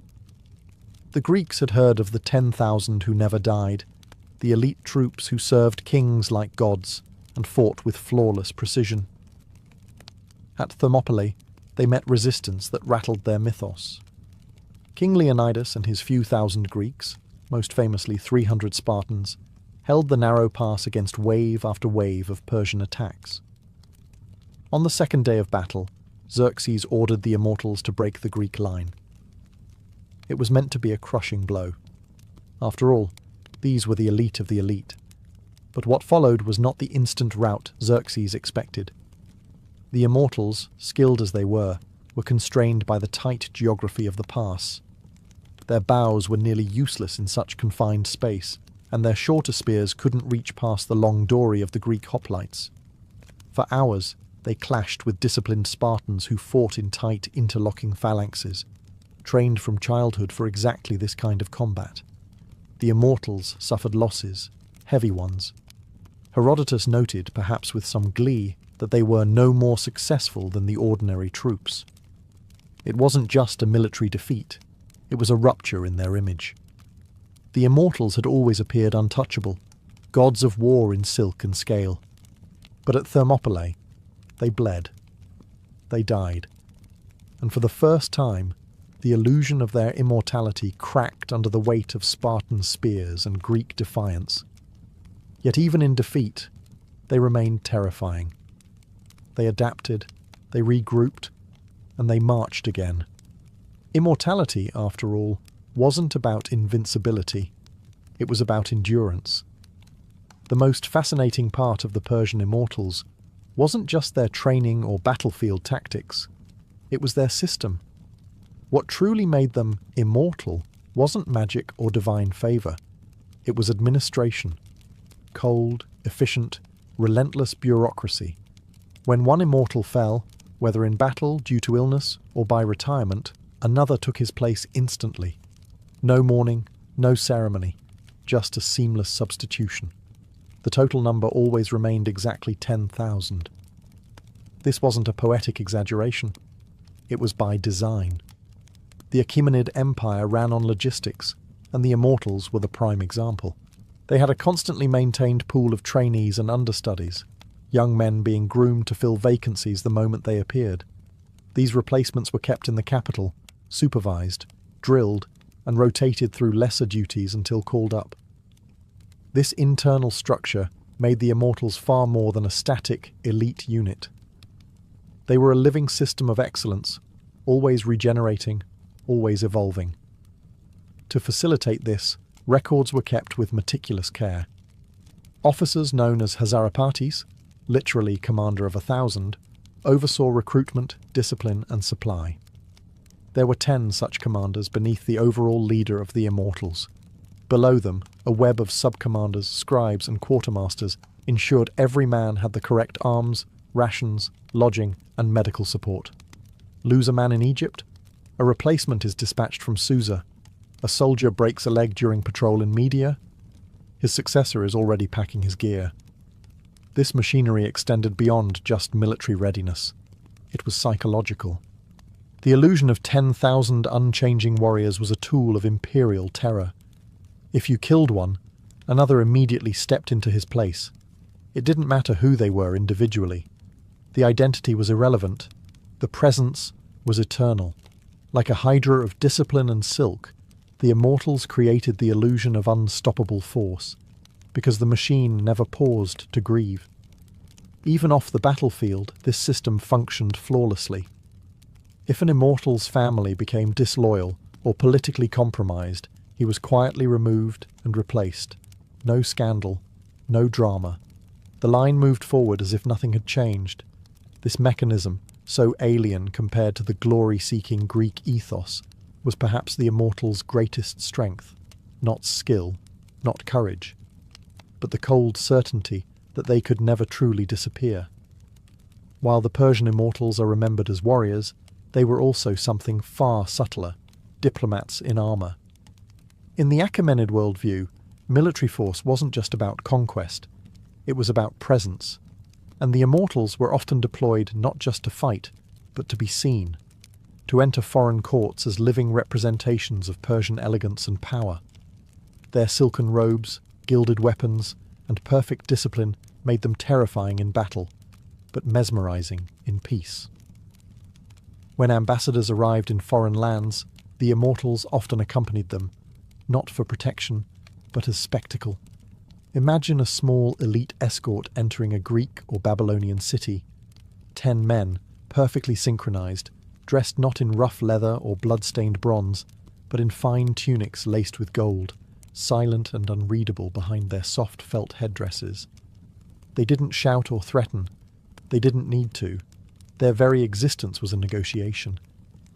The Greeks had heard of the 10,000 who never died, the elite troops who served kings like gods and fought with flawless precision. At Thermopylae, they met resistance that rattled their mythos. King Leonidas and his few thousand Greeks, most famously 300 Spartans, held the narrow pass against wave after wave of Persian attacks. On the second day of battle, Xerxes ordered the Immortals to break the Greek line. It was meant to be a crushing blow. After all, these were the elite of the elite. But what followed was not the instant rout Xerxes expected. The Immortals, skilled as they were constrained by the tight geography of the pass. Their bows were nearly useless in such confined space, and their shorter spears couldn't reach past the long dory of the Greek hoplites. For hours, they clashed with disciplined Spartans who fought in tight, interlocking phalanxes, trained from childhood for exactly this kind of combat. The Immortals suffered losses, heavy ones. Herodotus noted, perhaps with some glee, that they were no more successful than the ordinary troops. It wasn't just a military defeat, it was a rupture in their image. The Immortals had always appeared untouchable, gods of war in silk and scale. But at Thermopylae, they bled. They died. And for the first time, the illusion of their immortality cracked under the weight of Spartan spears and Greek defiance. Yet even in defeat, they remained terrifying. They adapted, they regrouped, and they marched again. Immortality, after all, wasn't about invincibility. It was about endurance. The most fascinating part of the Persian Immortals wasn't just their training or battlefield tactics. It was their system. What truly made them immortal wasn't magic or divine favor. It was administration. Cold, efficient, relentless bureaucracy. When one immortal fell, whether in battle due to illness or by retirement, another took his place instantly. No mourning, no ceremony, just a seamless substitution. The total number always remained exactly 10,000. This wasn't a poetic exaggeration. It was by design. The Achaemenid Empire ran on logistics, and the Immortals were the prime example. They had a constantly maintained pool of trainees and understudies, young men being groomed to fill vacancies the moment they appeared. These replacements were kept in the capital, supervised, drilled, and rotated through lesser duties until called up. This internal structure made the Immortals far more than a static, elite unit. They were a living system of excellence, always regenerating, always evolving. To facilitate this, records were kept with meticulous care. Officers known as Hazarapatis, literally commander of 1,000, oversaw recruitment, discipline, and supply. There were 10 such commanders beneath the overall leader of the Immortals. Below them, a web of sub-commanders, scribes, and quartermasters ensured every man had the correct arms, rations, lodging, and medical support. Lose a man in Egypt? A replacement is dispatched from Susa. A soldier breaks a leg during patrol in Media? His successor is already packing his gear. This machinery extended beyond just military readiness. It was psychological. The illusion of 10,000 unchanging warriors was a tool of imperial terror. If you killed one, another immediately stepped into his place. It didn't matter who they were individually. The identity was irrelevant. The presence was eternal. Like a hydra of discipline and silk, the Immortals created the illusion of unstoppable force, because the machine never paused to grieve. Even off the battlefield, this system functioned flawlessly. If an Immortal's family became disloyal or politically compromised, he was quietly removed and replaced. No scandal, no drama. The line moved forward as if nothing had changed. This mechanism, so alien compared to the glory-seeking Greek ethos, was perhaps the Immortals' greatest strength. Not skill, not courage, but the cold certainty that they could never truly disappear. While the Persian Immortals are remembered as warriors, they were also something far subtler, diplomats in armour. In the Achaemenid worldview, military force wasn't just about conquest, it was about presence, and the Immortals were often deployed not just to fight, but to be seen, to enter foreign courts as living representations of Persian elegance and power. Their silken robes, gilded weapons, and perfect discipline made them terrifying in battle, but mesmerizing in peace. When ambassadors arrived in foreign lands, the Immortals often accompanied them, not for protection, but as spectacle. Imagine a small elite escort entering a Greek or Babylonian city. 10 men, perfectly synchronized, dressed not in rough leather or blood-stained bronze, but in fine tunics laced with gold, silent and unreadable behind their soft felt headdresses. They didn't shout or threaten. They didn't need to. Their very existence was a negotiation.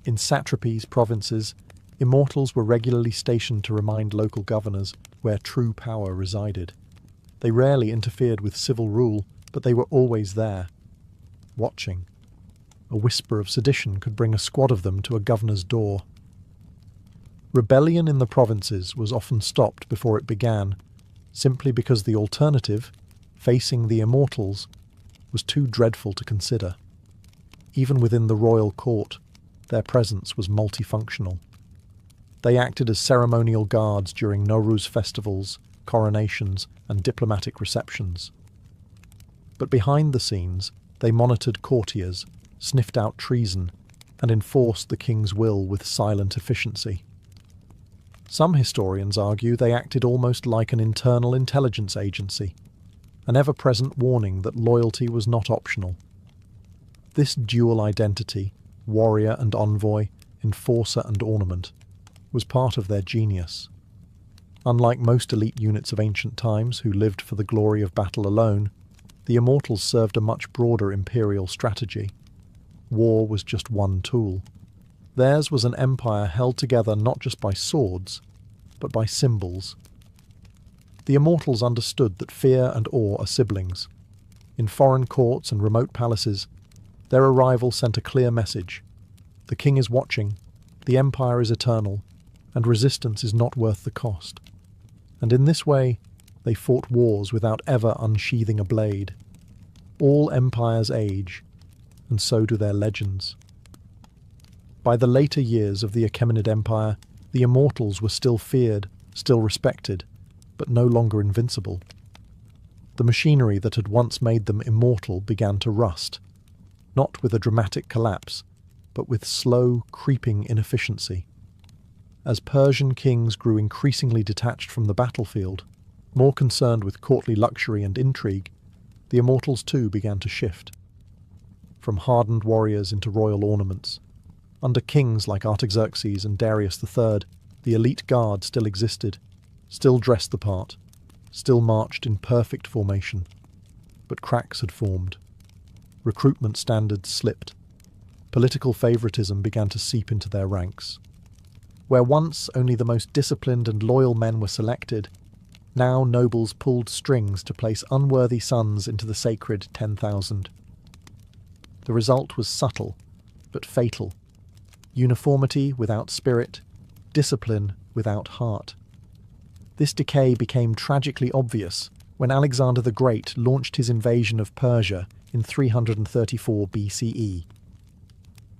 In satrapies, provinces, Immortals were regularly stationed to remind local governors where true power resided. They rarely interfered with civil rule, but they were always there, watching. A whisper of sedition could bring a squad of them to a governor's door. Rebellion in the provinces was often stopped before it began, simply because the alternative, facing the Immortals, was too dreadful to consider. Even within the royal court, their presence was multifunctional. They acted as ceremonial guards during Nowruz festivals, coronations, and diplomatic receptions. But behind the scenes, they monitored courtiers, sniffed out treason, and enforced the king's will with silent efficiency. Some historians argue they acted almost like an internal intelligence agency, an ever-present warning that loyalty was not optional. This dual identity, warrior and envoy, enforcer and ornament, was part of their genius. Unlike most elite units of ancient times who lived for the glory of battle alone, the Immortals served a much broader imperial strategy. War was just one tool. Theirs was an empire held together not just by swords, but by symbols. The Immortals understood that fear and awe are siblings. In foreign courts and remote palaces, their arrival sent a clear message. The king is watching, The empire is eternal, and resistance is not worth the cost. And in this way, they fought wars without ever unsheathing a blade. All empires age, and so do their legends. By the later years of the Achaemenid Empire, the Immortals were still feared, still respected, but no longer invincible. The machinery that had once made them immortal began to rust, not with a dramatic collapse, but with slow, creeping inefficiency. As Persian kings grew increasingly detached from the battlefield, more concerned with courtly luxury and intrigue, the Immortals too began to shift. From hardened warriors into royal ornaments. Under kings like Artaxerxes and Darius III, the elite guard still existed, still dressed the part, still marched in perfect formation. But cracks had formed. Recruitment standards slipped. Political favoritism began to seep into their ranks. Where once only the most disciplined and loyal men were selected, now nobles pulled strings to place unworthy sons into the sacred 10,000. The result was subtle, but fatal. Uniformity without spirit, discipline without heart. This decay became tragically obvious when Alexander the Great launched his invasion of Persia in 334 BCE.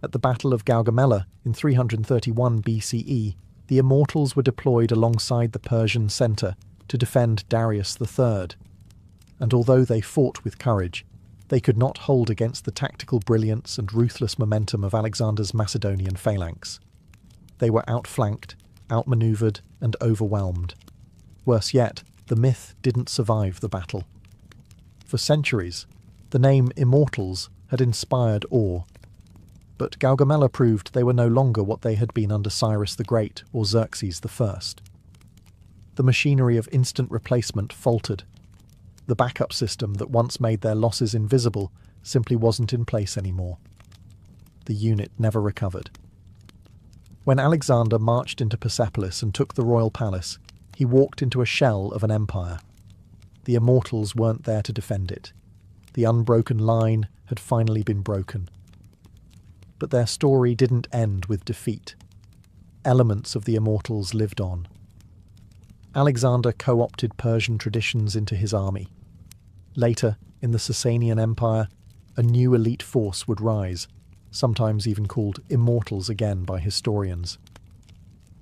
At the Battle of Gaugamela in 331 BCE, the Immortals were deployed alongside the Persian centre to defend Darius III, and although they fought with courage, they could not hold against the tactical brilliance and ruthless momentum of Alexander's Macedonian phalanx. They were outflanked, outmanoeuvred, and overwhelmed. Worse yet, the myth didn't survive the battle. For centuries, the name Immortals had inspired awe. But Gaugamela proved they were no longer what they had been under Cyrus the Great or Xerxes I. The machinery of instant replacement faltered. The backup system that once made their losses invisible simply wasn't in place anymore. The unit never recovered. When Alexander marched into Persepolis and took the royal palace, he walked into a shell of an empire. The Immortals weren't there to defend it. The unbroken line had finally been broken. But their story didn't end with defeat. Elements of the Immortals lived on. Alexander co-opted Persian traditions into his army. Later, in the Sasanian Empire, a new elite force would rise, sometimes even called Immortals again by historians.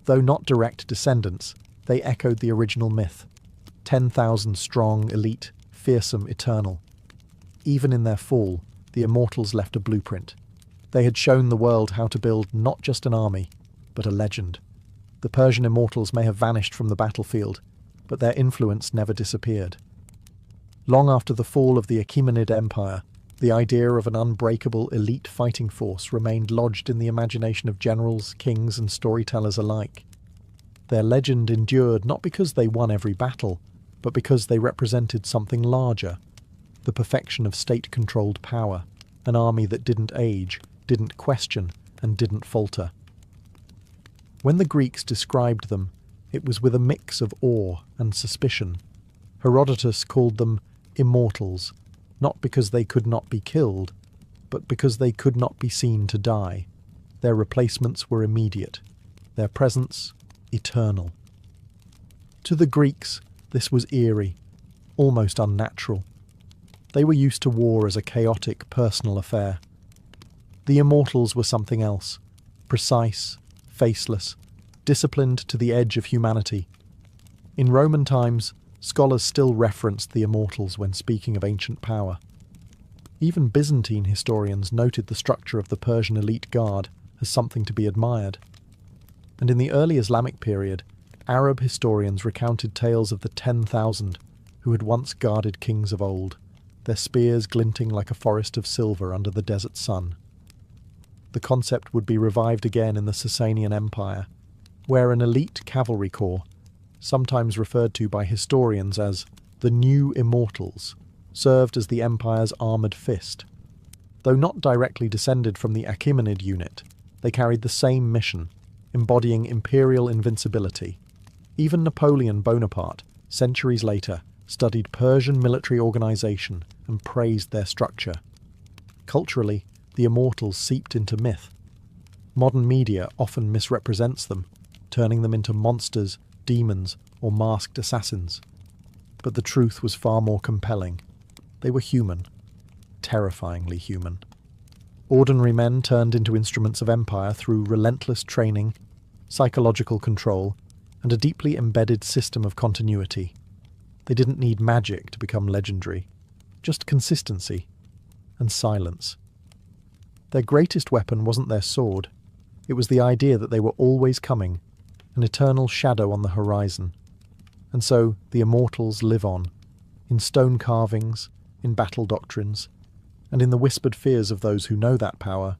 Though not direct descendants, they echoed the original myth, 10,000 strong, elite, fearsome, eternal. Even in their fall, the Immortals left a blueprint. They had shown the world how to build not just an army, but a legend. The Persian Immortals may have vanished from the battlefield, but their influence never disappeared. Long after the fall of the Achaemenid Empire, the idea of an unbreakable elite fighting force remained lodged in the imagination of generals, kings, and storytellers alike. Their legend endured not because they won every battle, but because they represented something larger, the perfection of state-controlled power, an army that didn't age, didn't question, and didn't falter. When the Greeks described them, it was with a mix of awe and suspicion. Herodotus called them immortals, not because they could not be killed, but because they could not be seen to die. Their replacements were immediate, their presence eternal. To the Greeks, this was eerie, almost unnatural. They were used to war as a chaotic, personal affair. The Immortals were something else, precise, faceless, disciplined to the edge of humanity. In Roman times, scholars still referenced the Immortals when speaking of ancient power. Even Byzantine historians noted the structure of the Persian elite guard as something to be admired. And in the early Islamic period, Arab historians recounted tales of the 10,000 who had once guarded kings of old, their spears glinting like a forest of silver under the desert sun. The concept would be revived again in the Sasanian Empire, where an elite cavalry corps, sometimes referred to by historians as the New Immortals, served as the empire's armoured fist. Though not directly descended from the Achaemenid unit, they carried the same mission, embodying imperial invincibility. Even Napoleon Bonaparte, centuries later, studied Persian military organisation and praised their structure. Culturally, the Immortals seeped into myth. Modern media often misrepresents them, turning them into monsters, demons, or masked assassins. But the truth was far more compelling. They were human, terrifyingly human. Ordinary men turned into instruments of empire through relentless training, psychological control, and a deeply embedded system of continuity. They didn't need magic to become legendary, just consistency and silence. Their greatest weapon wasn't their sword. It was the idea that they were always coming, an eternal shadow on the horizon. And so the immortals live on, in stone carvings, in battle doctrines, and in the whispered fears of those who know that power,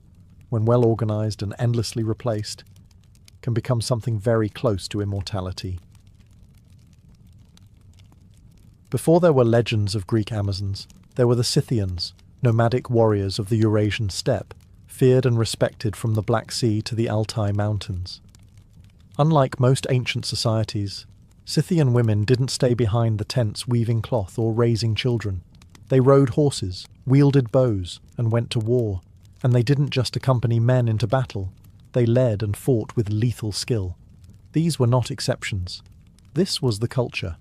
when well organised and endlessly replaced, can become something very close to immortality. Before there were legends of Greek Amazons, there were the Scythians, nomadic warriors of the Eurasian steppe, feared and respected from the Black Sea to the Altai Mountains. Unlike most ancient societies, Scythian women didn't stay behind the tents weaving cloth or raising children. They rode horses, wielded bows, and went to war. And they didn't just accompany men into battle. They led and fought with lethal skill. These were not exceptions. This was the culture.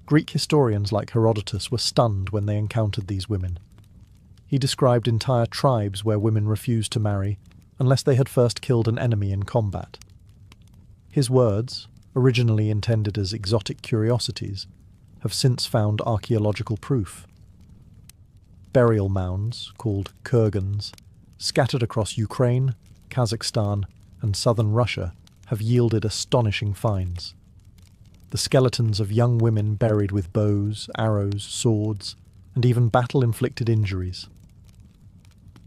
Greek historians like Herodotus were stunned when they encountered these women. He described entire tribes where women refused to marry unless they had first killed an enemy in combat. His words, originally intended as exotic curiosities, have since found archaeological proof. Burial mounds, called kurgans, scattered across Ukraine, Kazakhstan, and southern Russia, have yielded astonishing finds. The skeletons of young women buried with bows, arrows, swords, and even battle-inflicted injuries.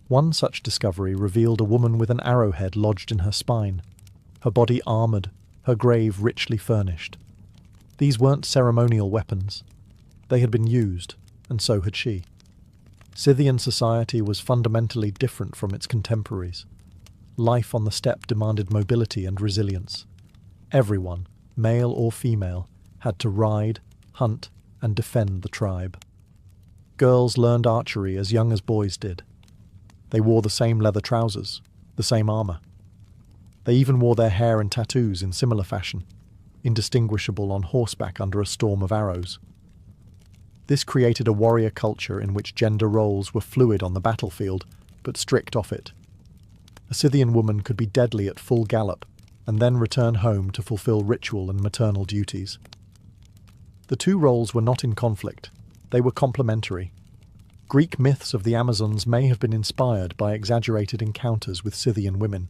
One such discovery revealed a woman with an arrowhead lodged in her spine, her body armoured, her grave richly furnished. These weren't ceremonial weapons. They had been used, and so had she. Scythian society was fundamentally different from its contemporaries. Life on the steppe demanded mobility and resilience. Everyone, male or female, had to ride, hunt, and defend the tribe. Girls learned archery as young as boys did. They wore the same leather trousers, the same armour. They even wore their hair and tattoos in similar fashion, indistinguishable on horseback under a storm of arrows. This created a warrior culture in which gender roles were fluid on the battlefield, but strict off it. A Scythian woman could be deadly at full gallop, and then return home to fulfill ritual and maternal duties. The two roles were not in conflict. They were complementary. Greek myths of the Amazons may have been inspired by exaggerated encounters with Scythian women.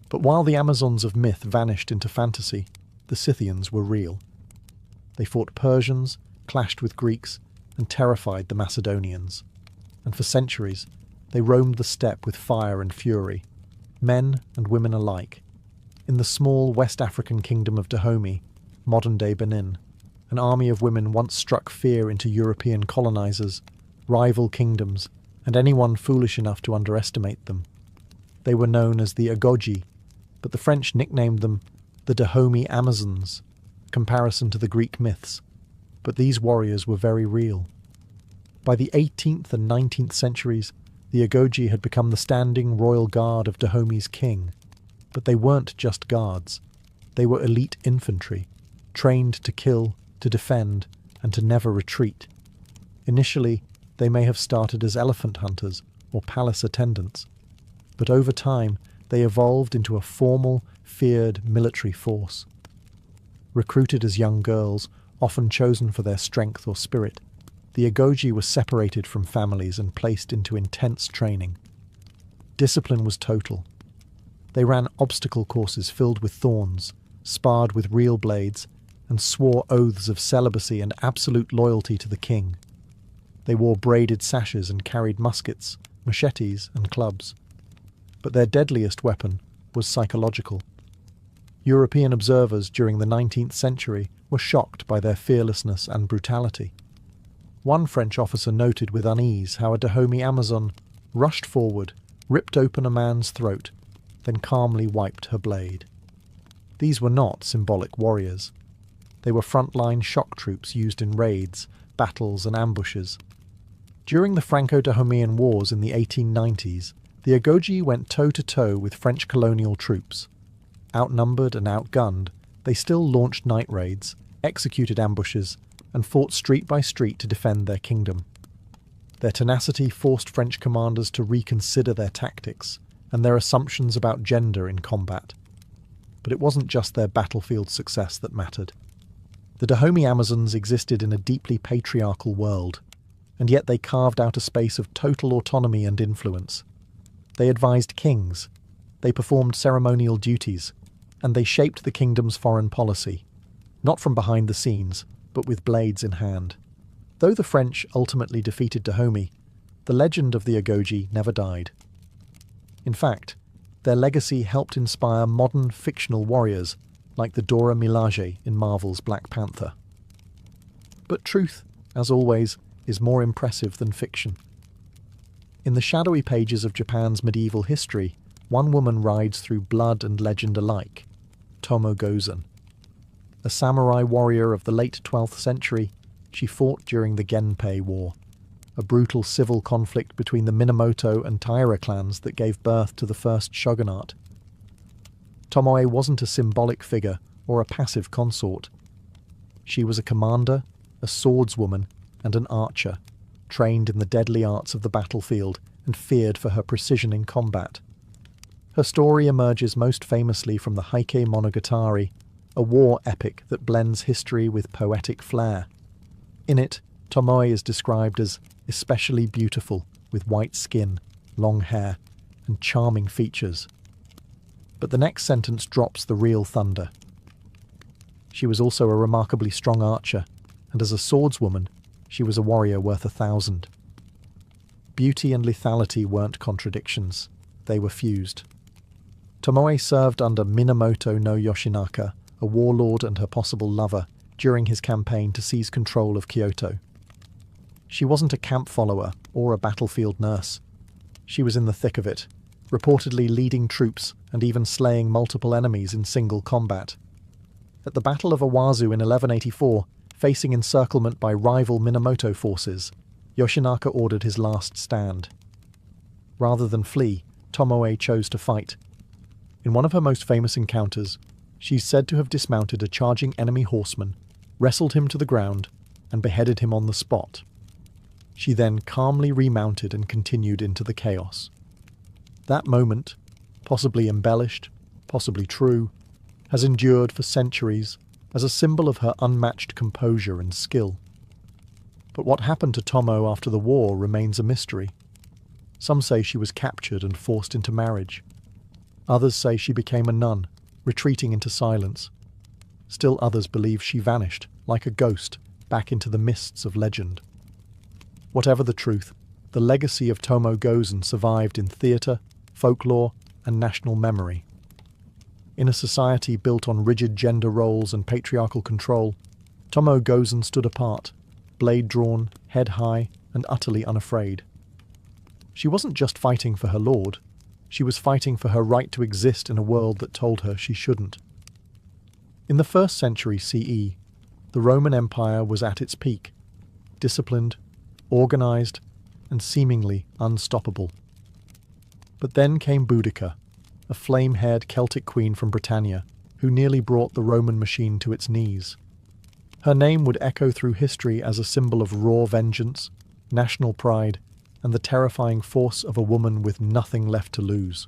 But while the Amazons of myth vanished into fantasy, the Scythians were real. They fought Persians, clashed with Greeks, and terrified the Macedonians. And for centuries, they roamed the steppe with fire and fury, men and women alike. In the small West African kingdom of Dahomey, modern-day Benin, an army of women once struck fear into European colonizers, rival kingdoms, and anyone foolish enough to underestimate them. They were known as the Agogi, but the French nicknamed them the Dahomey Amazons, comparison to the Greek myths. But these warriors were very real. By the 18th and 19th centuries, the Agogi had become the standing royal guard of Dahomey's king. But they weren't just guards. They were elite infantry, trained to kill, to defend, and to never retreat. Initially, they may have started as elephant hunters or palace attendants, but over time they evolved into a formal, feared military force. Recruited as young girls, often chosen for their strength or spirit, the Agogi were separated from families and placed into intense training. Discipline was total. They ran obstacle courses filled with thorns, sparred with real blades, and swore oaths of celibacy and absolute loyalty to the king. They wore braided sashes and carried muskets, machetes, and clubs. But their deadliest weapon was psychological. European observers during the 19th century were shocked by their fearlessness and brutality. One French officer noted with unease how a Dahomey Amazon rushed forward, ripped open a man's throat, then calmly wiped her blade. These were not symbolic warriors. They were frontline shock troops used in raids, battles, and ambushes. During the Franco-Dahomean Wars in the 1890s, The Ogoji went toe-to-toe with French colonial troops. Outnumbered and outgunned, they still launched night raids, executed ambushes, and fought street by street to defend their kingdom. Their tenacity forced French commanders to reconsider their tactics and their assumptions about gender in combat. But it wasn't just their battlefield success that mattered. The Dahomey Amazons existed in a deeply patriarchal world, and yet they carved out a space of total autonomy and influence. They advised kings, they performed ceremonial duties, and they shaped the kingdom's foreign policy, not from behind the scenes, but with blades in hand. Though the French ultimately defeated Dahomey, the legend of the Ogoji never died. In fact, their legacy helped inspire modern fictional warriors like the Dora Milaje in Marvel's Black Panther. But truth, as always, is more impressive than fiction. In the shadowy pages of Japan's medieval history, one woman rides through blood and legend alike, Tomo Gozen. A samurai warrior of the late 12th century, she fought during the Genpei War, a brutal civil conflict between the Minamoto and Taira clans that gave birth to the first shogunate. Tomoe wasn't a symbolic figure or a passive consort. She was a commander, a swordswoman, and an archer, trained in the deadly arts of the battlefield and feared for her precision in combat. Her story emerges most famously from the Heike Monogatari, a war epic that blends history with poetic flair. In it, Tomoe is described as especially beautiful, with white skin, long hair, and charming features. But the next sentence drops the real thunder. She was also a remarkably strong archer, and as a swordswoman, she was a warrior worth 1,000. Beauty and lethality weren't contradictions, they were fused. Tomoe served under Minamoto no Yoshinaka, a warlord and her possible lover, during his campaign to seize control of Kyoto. She wasn't a camp follower or a battlefield nurse. She was in the thick of it, reportedly leading troops and even slaying multiple enemies in single combat. At the Battle of Owazu in 1184, facing encirclement by rival Minamoto forces, Yoshinaka ordered his last stand. Rather than flee, Tomoe chose to fight. In one of her most famous encounters, she's said to have dismounted a charging enemy horseman, wrestled him to the ground, and beheaded him on the spot. She then calmly remounted and continued into the chaos. That moment, possibly embellished, possibly true, has endured for centuries as a symbol of her unmatched composure and skill. But what happened to Tomo after the war remains a mystery. Some say she was captured and forced into marriage. Others say she became a nun, retreating into silence. Still others believe she vanished, like a ghost, back into the mists of legend. Whatever the truth, the legacy of Tomo Gozen survived in theatre, folklore, and national memory. In a society built on rigid gender roles and patriarchal control, Tomo Gozen stood apart, blade drawn, head high, and utterly unafraid. She wasn't just fighting for her lord, she was fighting for her right to exist in a world that told her she shouldn't. In the 1st century CE, the Roman Empire was at its peak, disciplined, organised, and seemingly unstoppable. But then came Boudica, a flame-haired Celtic queen from Britannia, who nearly brought the Roman machine to its knees. Her name would echo through history as a symbol of raw vengeance, national pride, and the terrifying force of a woman with nothing left to lose.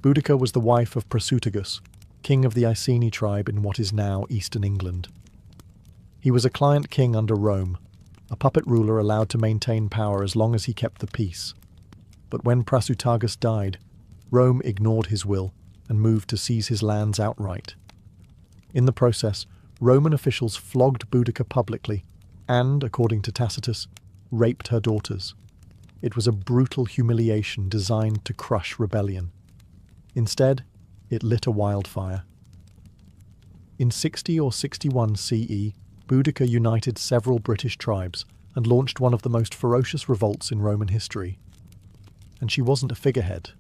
Boudica was the wife of Prasutagus, king of the Iceni tribe in what is now eastern England. He was a client king under Rome, a puppet ruler allowed to maintain power as long as he kept the peace. But when Prasutagus died, Rome ignored his will and moved to seize his lands outright. In the process, Roman officials flogged Boudica publicly and, according to Tacitus, raped her daughters. It was a brutal humiliation designed to crush rebellion. Instead, it lit a wildfire. In 60 or 61 CE, Boudica united several British tribes and launched one of the most ferocious revolts in Roman history. And she wasn't a figurehead.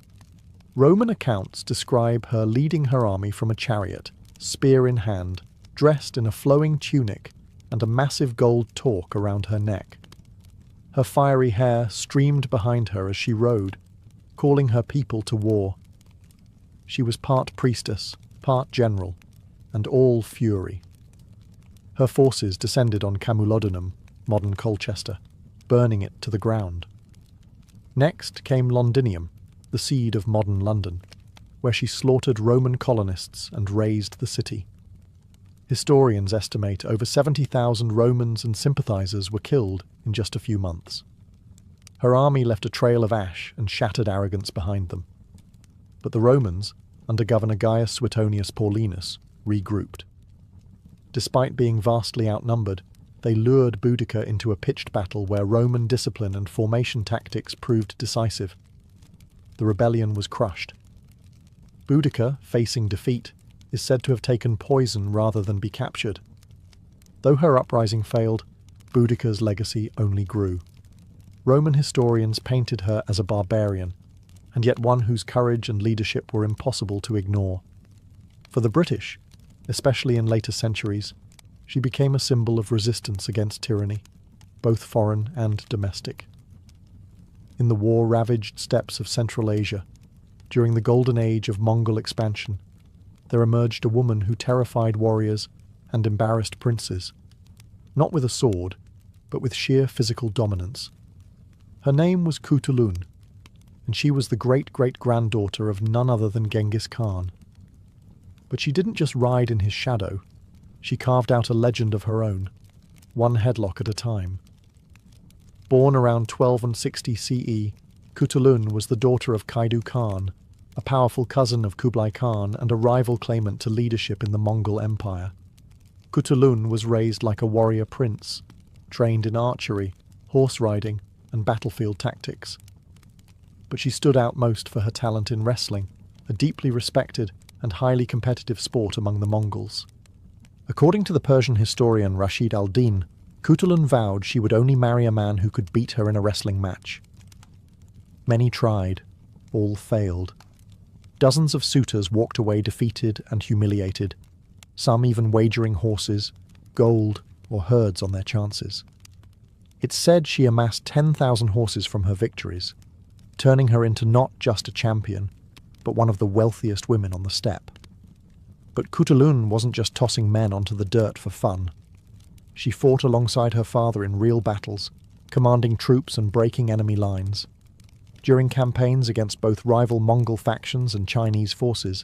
Roman accounts describe her leading her army from a chariot, spear in hand, dressed in a flowing tunic and a massive gold torque around her neck. Her fiery hair streamed behind her as she rode, calling her people to war. She was part priestess, part general, and all fury. Her forces descended on Camulodunum, modern Colchester, burning it to the ground. Next came Londinium, the seed of modern London, where she slaughtered Roman colonists and razed the city. Historians estimate over 70,000 Romans and sympathizers were killed in just a few months. Her army left a trail of ash and shattered arrogance behind them. But the Romans, under Governor Gaius Suetonius Paulinus, regrouped. Despite being vastly outnumbered, they lured Boudicca into a pitched battle where Roman discipline and formation tactics proved decisive. The rebellion was crushed. Boudicca, facing defeat, is said to have taken poison rather than be captured. Though her uprising failed, Boudicca's legacy only grew. Roman historians painted her as a barbarian, and yet one whose courage and leadership were impossible to ignore. For the British, especially in later centuries, she became a symbol of resistance against tyranny, both foreign and domestic. In the war-ravaged steppes of Central Asia, during the golden age of Mongol expansion, there emerged a woman who terrified warriors and embarrassed princes, not with a sword, but with sheer physical dominance. Her name was Kutulun, and she was the great-great-granddaughter of none other than Genghis Khan. But she didn't just ride in his shadow, she carved out a legend of her own, one headlock at a time. Born around 1260 CE, Kutulun was the daughter of Kaidu Khan, a powerful cousin of Kublai Khan and a rival claimant to leadership in the Mongol Empire. Kutulun was raised like a warrior prince, trained in archery, horse riding, and battlefield tactics. But she stood out most for her talent in wrestling, a deeply respected and highly competitive sport among the Mongols. According to the Persian historian Rashid al-Din, Kutulun vowed she would only marry a man who could beat her in a wrestling match. Many tried, all failed. Dozens of suitors walked away defeated and humiliated, some even wagering horses, gold, or herds on their chances. It's said she amassed 10,000 horses from her victories, turning her into not just a champion, but one of the wealthiest women on the steppe. But Kutulun wasn't just tossing men onto the dirt for fun. She fought alongside her father in real battles, commanding troops and breaking enemy lines. During campaigns against both rival Mongol factions and Chinese forces,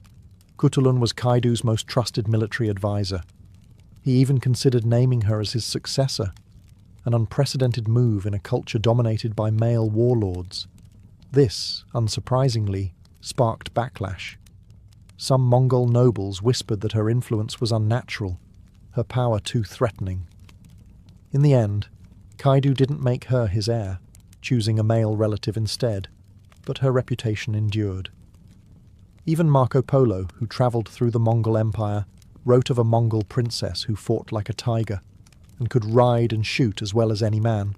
Kutulun was Kaidu's most trusted military advisor. He even considered naming her as his successor, an unprecedented move in a culture dominated by male warlords. This, unsurprisingly, sparked backlash. Some Mongol nobles whispered that her influence was unnatural, her power too threatening. In the end, Kaidu didn't make her his heir, choosing a male relative instead, but her reputation endured. Even Marco Polo, who travelled through the Mongol Empire, wrote of a Mongol princess who fought like a tiger and could ride and shoot as well as any man.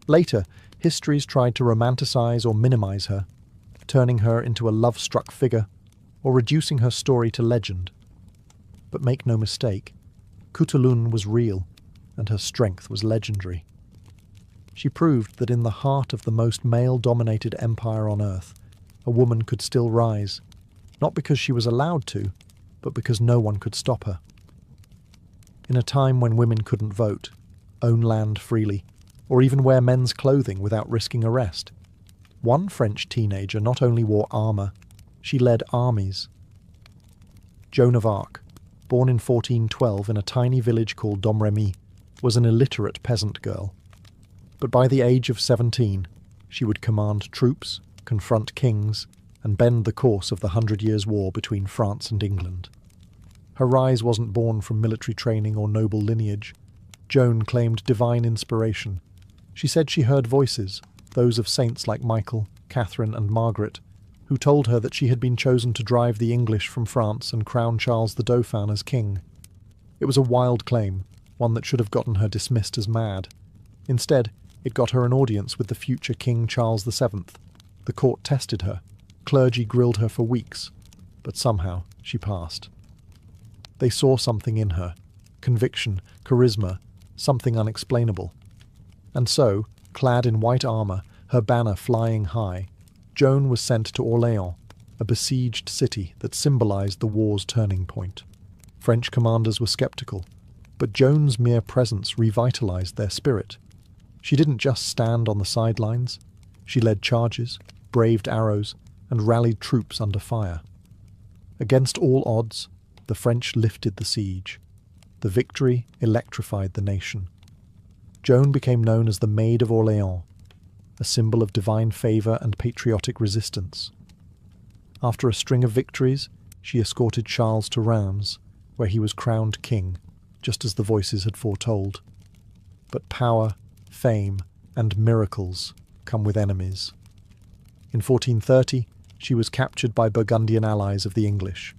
Later, histories tried to romanticize or minimize her, turning her into a love-struck figure or reducing her story to legend. But make no mistake, Kutulun was real, and her strength was legendary. She proved that in the heart of the most male-dominated empire on earth, a woman could still rise, not because she was allowed to, but because no one could stop her. In a time when women couldn't vote, own land freely, or even wear men's clothing without risking arrest, one French teenager not only wore armour, she led armies. Joan of Arc, born in 1412 in a tiny village called Domremy, was an illiterate peasant girl. But by the age of 17, she would command troops, confront kings, and bend the course of the 100 Years' War between France and England. Her rise wasn't born from military training or noble lineage. Joan claimed divine inspiration. She said she heard voices, those of saints like Michael, Catherine, and Margaret, who told her that she had been chosen to drive the English from France and crown Charles the Dauphin as king. It was a wild claim, one that should have gotten her dismissed as mad. Instead, it got her an audience with the future King Charles VII. The court tested her, clergy grilled her for weeks, but somehow she passed. They saw something in her, conviction, charisma, something unexplainable. And so, clad in white armour, her banner flying high, Joan was sent to Orléans, a besieged city that symbolized the war's turning point. French commanders were skeptical, but Joan's mere presence revitalized their spirit. She didn't just stand on the sidelines. She led charges, braved arrows, and rallied troops under fire. Against all odds, the French lifted the siege. The victory electrified the nation. Joan became known as the Maid of Orléans, a symbol of divine favour and patriotic resistance. After a string of victories, she escorted Charles to Reims, where he was crowned king, just as the voices had foretold. But power, fame, and miracles come with enemies. In 1430, she was captured by Burgundian allies of the English.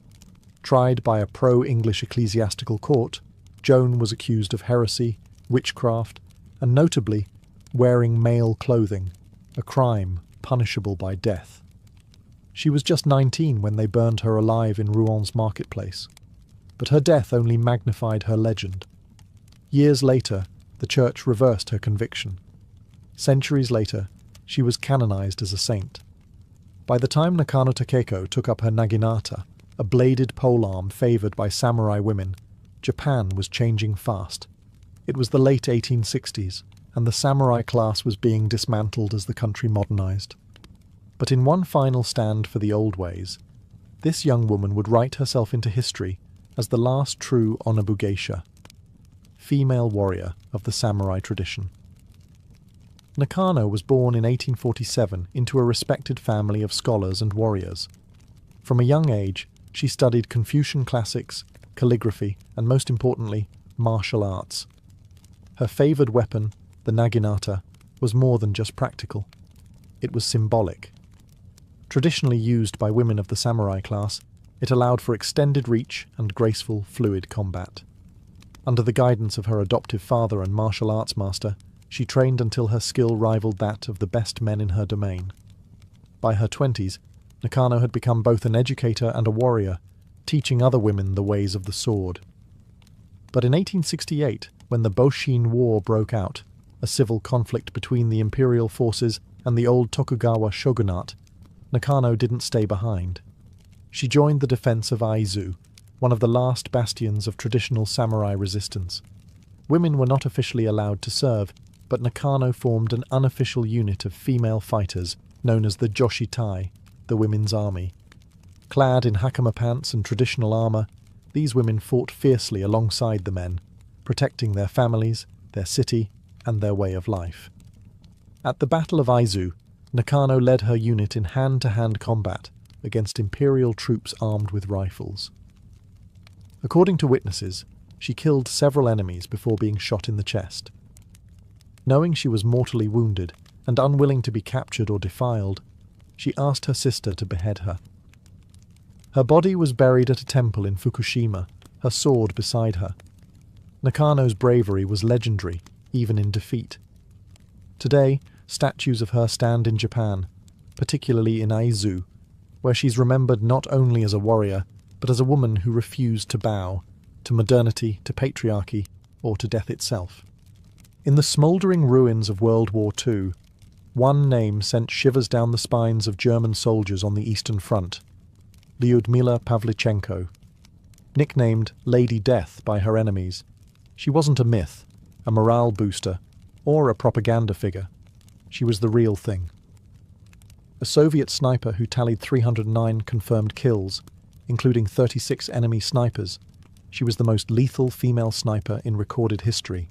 Tried by a pro-English ecclesiastical court, Joan was accused of heresy, witchcraft, and notably, wearing male clothing, a crime punishable by death. She was just 19 when they burned her alive in Rouen marketplace, but her death only magnified her legend. Years later, the church reversed her conviction. Centuries later, she was canonized as a saint. By the time Nakano Takeko took up her naginata, a bladed polearm favoured by samurai women, Japan was changing fast. It was the late 1860s, and the samurai class was being dismantled as the country modernized. But in one final stand for the old ways, this young woman would write herself into history as the last true Onabu geisha, female warrior of the samurai tradition. Nakano was born in 1847 into a respected family of scholars and warriors. From a young age, she studied Confucian classics, calligraphy, and most importantly, martial arts. Her favoured weapon, the naginata, was more than just practical. It was symbolic. Traditionally used by women of the samurai class, it allowed for extended reach and graceful, fluid combat. Under the guidance of her adoptive father and martial arts master, she trained until her skill rivaled that of the best men in her domain. By her 20s, Nakano had become both an educator and a warrior, teaching other women the ways of the sword. But in 1868, when the Boshin War broke out, a civil conflict between the imperial forces and the old Tokugawa shogunate, Nakano didn't stay behind. She joined the defense of Aizu, one of the last bastions of traditional samurai resistance. Women were not officially allowed to serve, but Nakano formed an unofficial unit of female fighters known as the Joshitai, the women's army. Clad in hakama pants and traditional armour, these women fought fiercely alongside the men, protecting their families, their city, and their way of life. At the Battle of Aizu, Nakano led her unit in hand-to-hand combat against imperial troops armed with rifles. According to witnesses, she killed several enemies before being shot in the chest. Knowing she was mortally wounded and unwilling to be captured or defiled, she asked her sister to behead her. Her body was buried at a temple in Fukushima, her sword beside her. Nakano's bravery was legendary, even in defeat. Today, statues of her stand in Japan, particularly in Aizu, where she's remembered not only as a warrior, but as a woman who refused to bow to modernity, to patriarchy, or to death itself. In the smouldering ruins of World War II, one name sent shivers down the spines of German soldiers on the Eastern Front: Lyudmila Pavlichenko. Nicknamed Lady Death by her enemies, she wasn't a myth, a morale booster, or a propaganda figure. She was the real thing. A Soviet sniper who tallied 309 confirmed kills, including 36 enemy snipers, she was the most lethal female sniper in recorded history.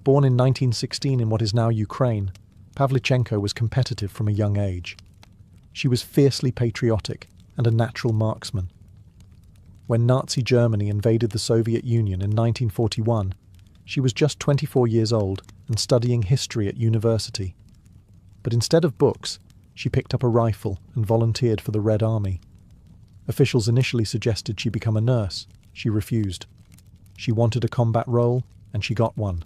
Born in 1916 in what is now Ukraine, Pavlichenko was competitive from a young age. She was fiercely patriotic and a natural marksman. When Nazi Germany invaded the Soviet Union in 1941, she was just 24 years old and studying history at university. But instead of books, she picked up a rifle and volunteered for the Red Army. Officials initially suggested she become a nurse. She refused. She wanted a combat role, and she got one.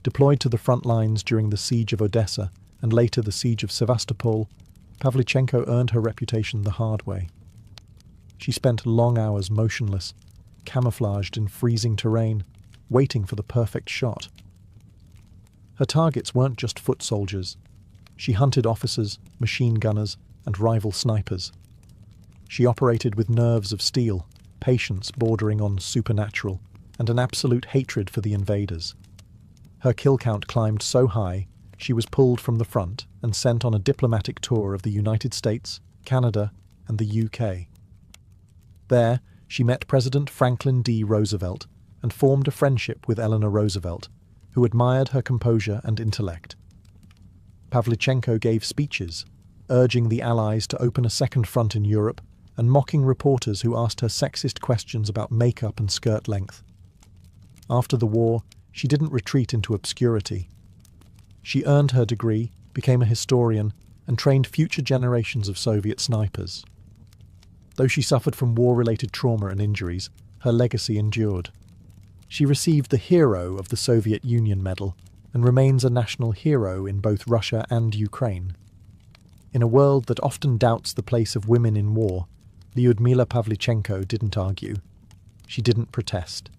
Deployed to the front lines during the siege of Odessa and later the siege of Sevastopol, Pavlichenko earned her reputation the hard way. She spent long hours motionless, camouflaged in freezing terrain, waiting for the perfect shot. Her targets weren't just foot soldiers. She hunted officers, machine gunners, and rival snipers. She operated with nerves of steel, patience bordering on supernatural, and an absolute hatred for the invaders. Her kill count climbed so high, she was pulled from the front and sent on a diplomatic tour of the United States, Canada, and the UK. There, she met President Franklin D. Roosevelt and formed a friendship with Eleanor Roosevelt, who admired her composure and intellect. Pavlichenko gave speeches, urging the Allies to open a second front in Europe and mocking reporters who asked her sexist questions about makeup and skirt length. After the war, she didn't retreat into obscurity. She earned her degree, became a historian, and trained future generations of Soviet snipers. Though she suffered from war-related trauma and injuries, her legacy endured. She received the Hero of the Soviet Union Medal and remains a national hero in both Russia and Ukraine. In a world that often doubts the place of women in war, Lyudmila Pavlichenko didn't argue. She didn't protest.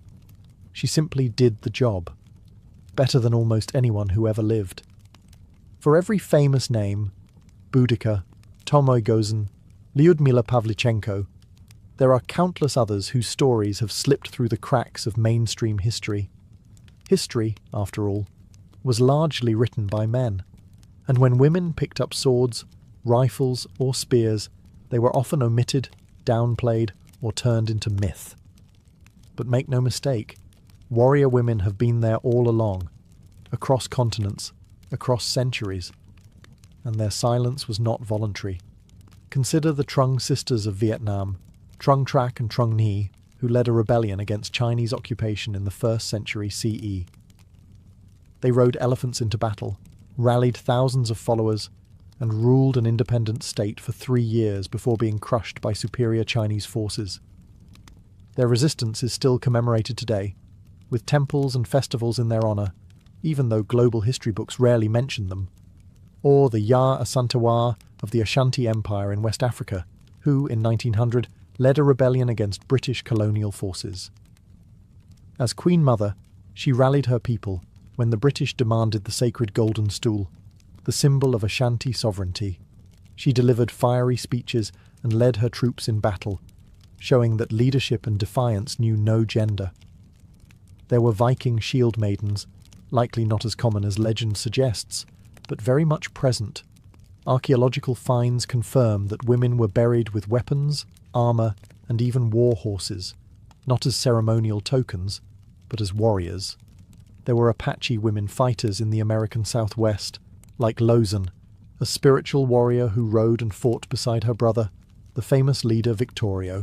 She simply did the job, better than almost anyone who ever lived. For every famous name, Boudica, Tomoy-Gozin, Lyudmila Pavlichenko, there are countless others whose stories have slipped through the cracks of mainstream history. History, after all, was largely written by men, and when women picked up swords, rifles, or spears, they were often omitted, downplayed, or turned into myth. But make no mistake, warrior women have been there all along, across continents, across centuries, and their silence was not voluntary. Consider the Trung sisters of Vietnam, Trung Trac and Trung Nhi, who led a rebellion against Chinese occupation in the 1st century CE. They rode elephants into battle, rallied thousands of followers, and ruled an independent state for 3 years before being crushed by superior Chinese forces. Their resistance is still commemorated today, with temples and festivals in their honour, even though global history books rarely mention them, or the Ya Asantewaa of the Ashanti Empire in West Africa, who, in 1900, led a rebellion against British colonial forces. As Queen Mother, she rallied her people when the British demanded the sacred Golden Stool, the symbol of Ashanti sovereignty. She delivered fiery speeches and led her troops in battle, showing that leadership and defiance knew no gender. There were Viking shield maidens, likely not as common as legend suggests, but very much present. Archaeological finds confirm that women were buried with weapons, armour, and even war horses, not as ceremonial tokens, but as warriors. There were Apache women fighters in the American Southwest, like Lozan, a spiritual warrior who rode and fought beside her brother, the famous leader Victorio.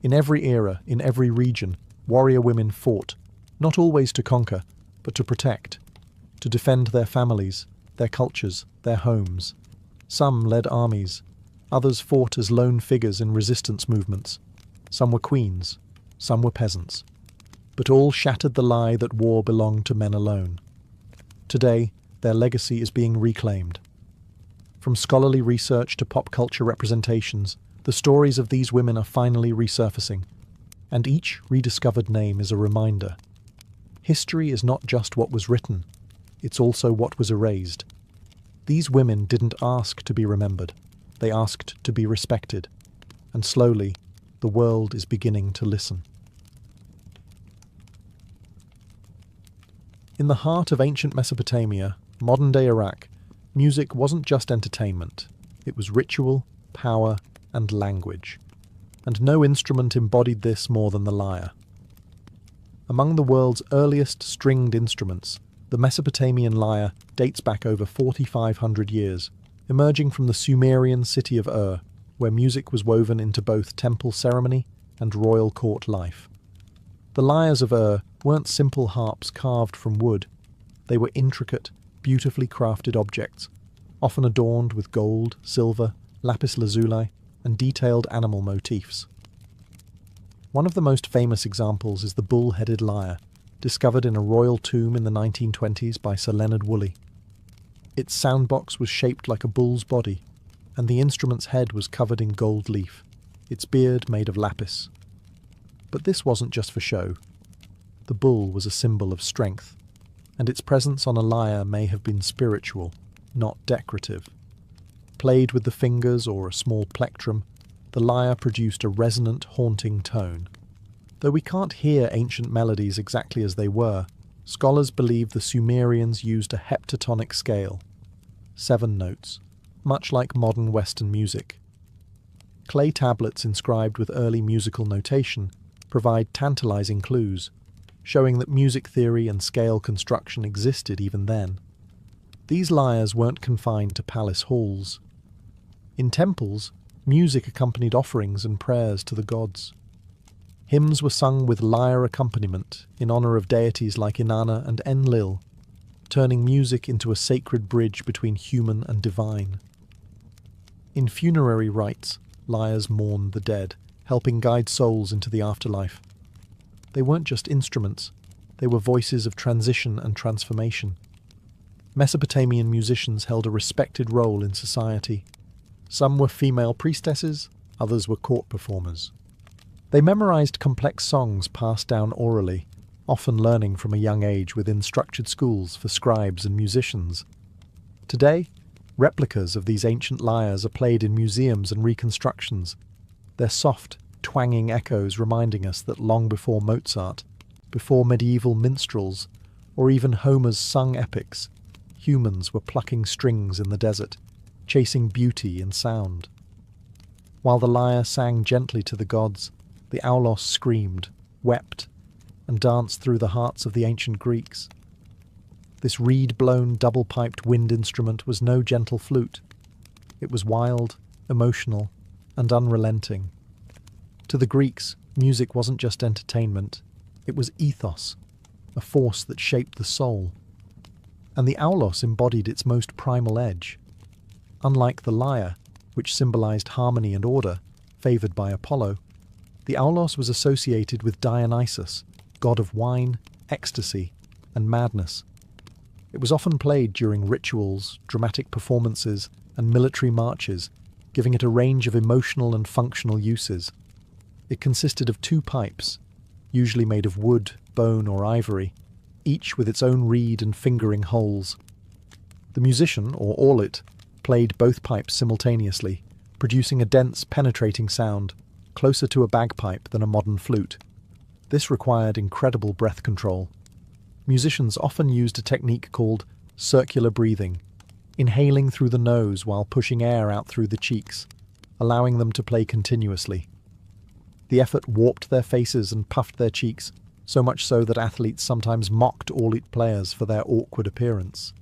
In every era, in every region, warrior women fought, not always to conquer, but to protect, to defend their families, their cultures, their homes. Some led armies, others fought as lone figures in resistance movements. Some were queens, some were peasants. But all shattered the lie that war belonged to men alone. Today, their legacy is being reclaimed. From scholarly research to pop culture representations, the stories of these women are finally resurfacing, and each rediscovered name is a reminder. History is not just what was written, it's also what was erased. These women didn't ask to be remembered, they asked to be respected, and slowly, the world is beginning to listen. In the heart of ancient Mesopotamia, modern-day Iraq, music wasn't just entertainment, it was ritual, power, and language. And no instrument embodied this more than the lyre. Among the world's earliest stringed instruments, the Mesopotamian lyre dates back over 4,500 years, emerging from the Sumerian city of Ur, where music was woven into both temple ceremony and royal court life. The lyres of Ur weren't simple harps carved from wood. They were intricate, beautifully crafted objects, often adorned with gold, silver, lapis lazuli, and detailed animal motifs. One of the most famous examples is the bull-headed lyre, discovered in a royal tomb in the 1920s by Sir Leonard Woolley. Its soundbox was shaped like a bull's body, and the instrument's head was covered in gold leaf, its beard made of lapis. But this wasn't just for show. The bull was a symbol of strength, and its presence on a lyre may have been spiritual. not decorative. Played with the fingers or a small plectrum, the lyre produced a resonant, haunting tone. Though we can't hear ancient melodies exactly as they were, scholars believe the Sumerians used a heptatonic scale, 7 notes, much like modern Western music. Clay tablets inscribed with early musical notation provide tantalizing clues, showing that music theory and scale construction existed even then. These lyres weren't confined to palace halls. In temples, music accompanied offerings and prayers to the gods. Hymns were sung with lyre accompaniment in honor of deities like Inanna and Enlil, turning music into a sacred bridge between human and divine. In funerary rites, lyres mourned the dead, helping guide souls into the afterlife. They weren't just instruments, they were voices of transition and transformation. Mesopotamian musicians held a respected role in society. Some were female priestesses, others were court performers. They memorized complex songs passed down orally, often learning from a young age within structured schools for scribes and musicians. Today, replicas of these ancient lyres are played in museums and reconstructions, their soft, twanging echoes reminding us that long before Mozart, before medieval minstrels, or even Homer's sung epics, humans were plucking strings in the desert, chasing beauty in sound. While the lyre sang gently to the gods, the aulos screamed, wept, and danced through the hearts of the ancient Greeks. This reed-blown, double-piped wind instrument was no gentle flute. It was wild, emotional, and unrelenting. To the Greeks, music wasn't just entertainment, it was ethos, a force that shaped the soul. And the aulos embodied its most primal edge. Unlike the lyre, which symbolized harmony and order, favored by Apollo, the aulos was associated with Dionysus, god of wine, ecstasy, and madness. It was often played during rituals, dramatic performances, and military marches, giving it a range of emotional and functional uses. It consisted of 2 pipes, usually made of wood, bone, or ivory, each with its own reed and fingering holes. The musician, or aulet, played both pipes simultaneously, producing a dense, penetrating sound, closer to a bagpipe than a modern flute. This required incredible breath control. Musicians often used a technique called circular breathing, inhaling through the nose while pushing air out through the cheeks, allowing them to play continuously. The effort warped their faces and puffed their cheeks, so much so that athletes sometimes mocked aulet players for their awkward appearance.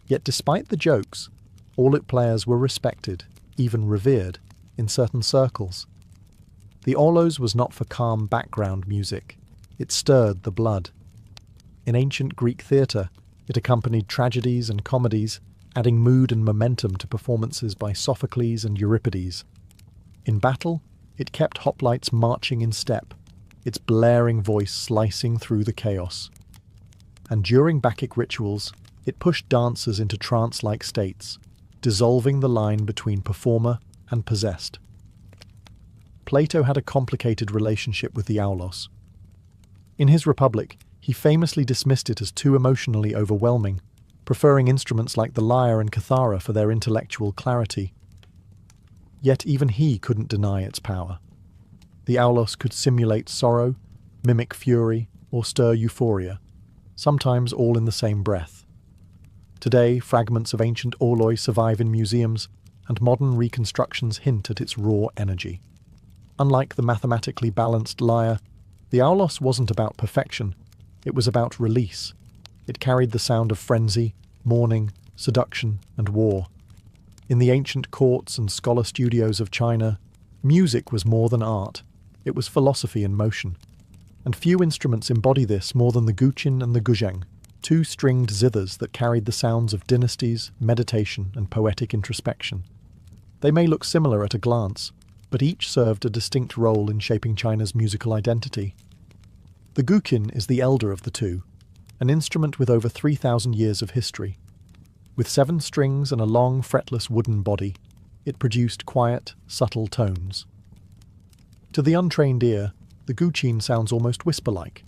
Yet despite the jokes, aulet players were respected, even revered, in certain circles. The aulos was not for calm background music. It stirred the blood. In ancient Greek theatre, it accompanied tragedies and comedies, adding mood and momentum to performances by Sophocles and Euripides. In battle, it kept hoplites marching in step, its blaring voice slicing through the chaos. And during Bacchic rituals, it pushed dancers into trance-like states, dissolving the line between performer and possessed. Plato had a complicated relationship with the aulos. In his Republic, he famously dismissed it as too emotionally overwhelming, preferring instruments like the lyre and kithara for their intellectual clarity. Yet even he couldn't deny its power. The aulos could simulate sorrow, mimic fury, or stir euphoria, sometimes all in the same breath. Today, fragments of ancient auloi survive in museums, and modern reconstructions hint at its raw energy. Unlike the mathematically balanced lyre, the aulos wasn't about perfection, it was about release. It carried the sound of frenzy, mourning, seduction, and war. In the ancient courts and scholar studios of China, music was more than art, it was philosophy in motion. And few instruments embody this more than the guqin and the guzheng, 2 stringed zithers that carried the sounds of dynasties, meditation, and poetic introspection. They may look similar at a glance, but each served a distinct role in shaping China's musical identity. The guqin is the elder of the 2, an instrument with over 3,000 years of history. With 7 strings and a long, fretless wooden body, it produced quiet, subtle tones. To the untrained ear, the guqin sounds almost whisper-like.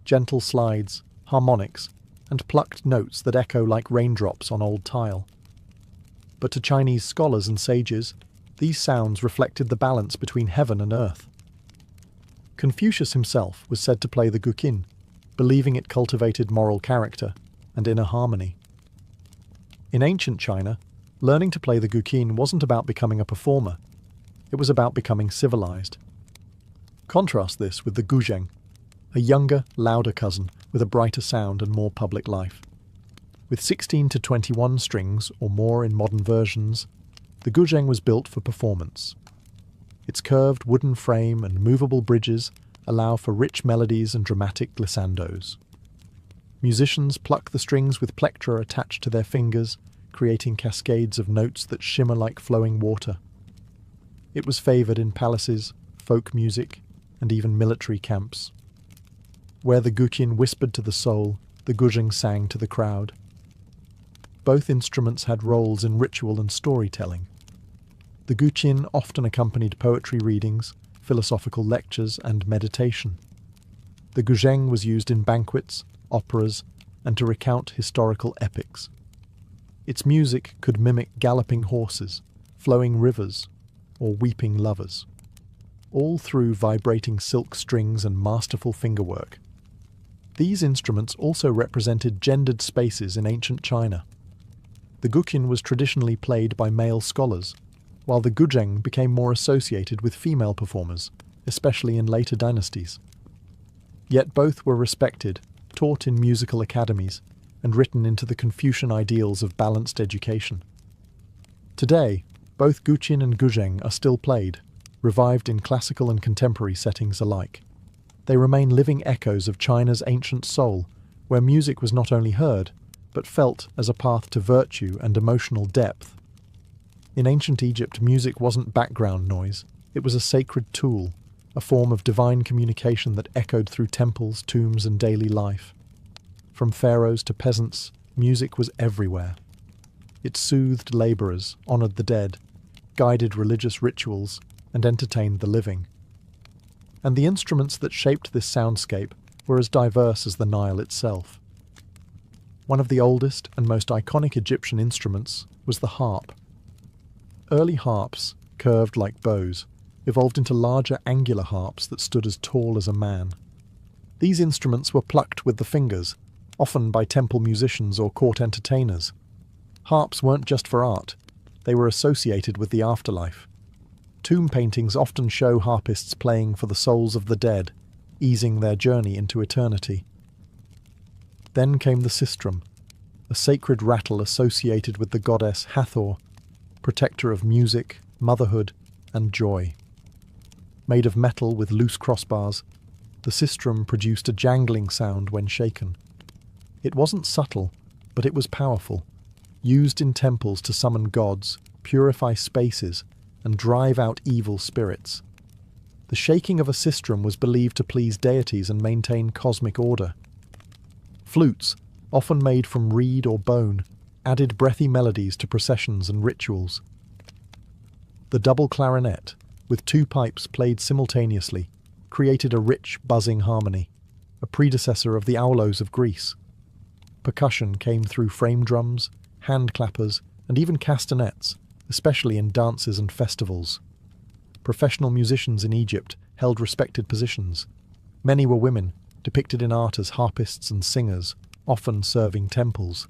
Gentle slides, harmonics, and plucked notes that echo like raindrops on old tile. But to Chinese scholars and sages, these sounds reflected the balance between heaven and earth. Confucius himself was said to play the guqin, believing it cultivated moral character and inner harmony. In ancient China, learning to play the guqin wasn't about becoming a performer, it was about becoming civilized. Contrast this with the guzheng, a younger, louder cousin with a brighter sound and more public life. With 16 to 21 strings or more in modern versions, the guzheng was built for performance. Its curved wooden frame and movable bridges allow for rich melodies and dramatic glissandos. Musicians pluck the strings with plectra attached to their fingers, creating cascades of notes that shimmer like flowing water. It was favoured in palaces, folk music, and even military camps. Where the guqin whispered to the soul, the guzheng sang to the crowd. Both instruments had roles in ritual and storytelling. The guqin often accompanied poetry readings, philosophical lectures, and meditation. The guzheng was used in banquets, operas, and to recount historical epics. Its music could mimic galloping horses, flowing rivers, or weeping lovers, all through vibrating silk strings and masterful fingerwork. These instruments also represented gendered spaces in ancient China. The guqin was traditionally played by male scholars, while the guzheng became more associated with female performers, especially in later dynasties. Yet both were respected, taught in musical academies, and written into the Confucian ideals of balanced education. Today, both guqin and guzheng are still played, revived in classical and contemporary settings alike. They remain living echoes of China's ancient soul, where music was not only heard, but felt as a path to virtue and emotional depth. In ancient Egypt, music wasn't background noise, it was a sacred tool, a form of divine communication that echoed through temples, tombs, and daily life. From pharaohs to peasants, music was everywhere. It soothed labourers, honoured the dead, guided religious rituals, and entertained the living. And the instruments that shaped this soundscape were as diverse as the Nile itself. One of the oldest and most iconic Egyptian instruments was the harp. Early harps, curved like bows, evolved into larger angular harps that stood as tall as a man. These instruments were plucked with the fingers, often by temple musicians or court entertainers. Harps weren't just for art, they were associated with the afterlife. Tomb paintings often show harpists playing for the souls of the dead, easing their journey into eternity. Then came the sistrum, a sacred rattle associated with the goddess Hathor, protector of music, motherhood, and joy. Made of metal with loose crossbars, the sistrum produced a jangling sound when shaken. It wasn't subtle, but it was powerful, used in temples to summon gods, purify spaces, and drive out evil spirits. The shaking of a sistrum was believed to please deities and maintain cosmic order. Flutes, often made from reed or bone, added breathy melodies to processions and rituals. The double clarinet, with two pipes played simultaneously, created a rich, buzzing harmony, a predecessor of the aulos of Greece. Percussion came through frame drums, hand clappers, and even castanets, especially in dances and festivals. Professional musicians in Egypt held respected positions. Many were women, depicted in art as harpists and singers, often serving temples.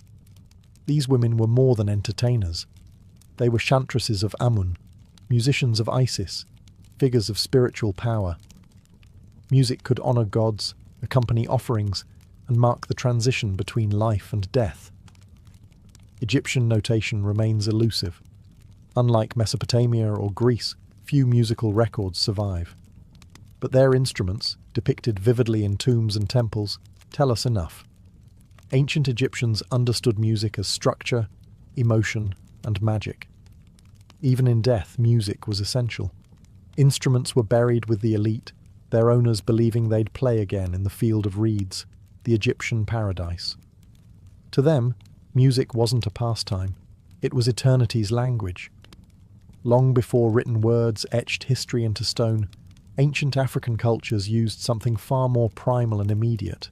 These women were more than entertainers. They were chantresses of Amun, musicians of Isis, figures of spiritual power. Music could honour gods, accompany offerings, and mark the transition between life and death. Egyptian notation remains elusive. Unlike Mesopotamia or Greece, few musical records survive. But their instruments, depicted vividly in tombs and temples, tell us enough. Ancient Egyptians understood music as structure, emotion, and magic. Even in death, music was essential. Instruments were buried with the elite, their owners believing they'd play again in the field of reeds, the Egyptian paradise. To them, music wasn't a pastime, it was eternity's language. Long before written words etched history into stone, ancient African cultures used something far more primal and immediate: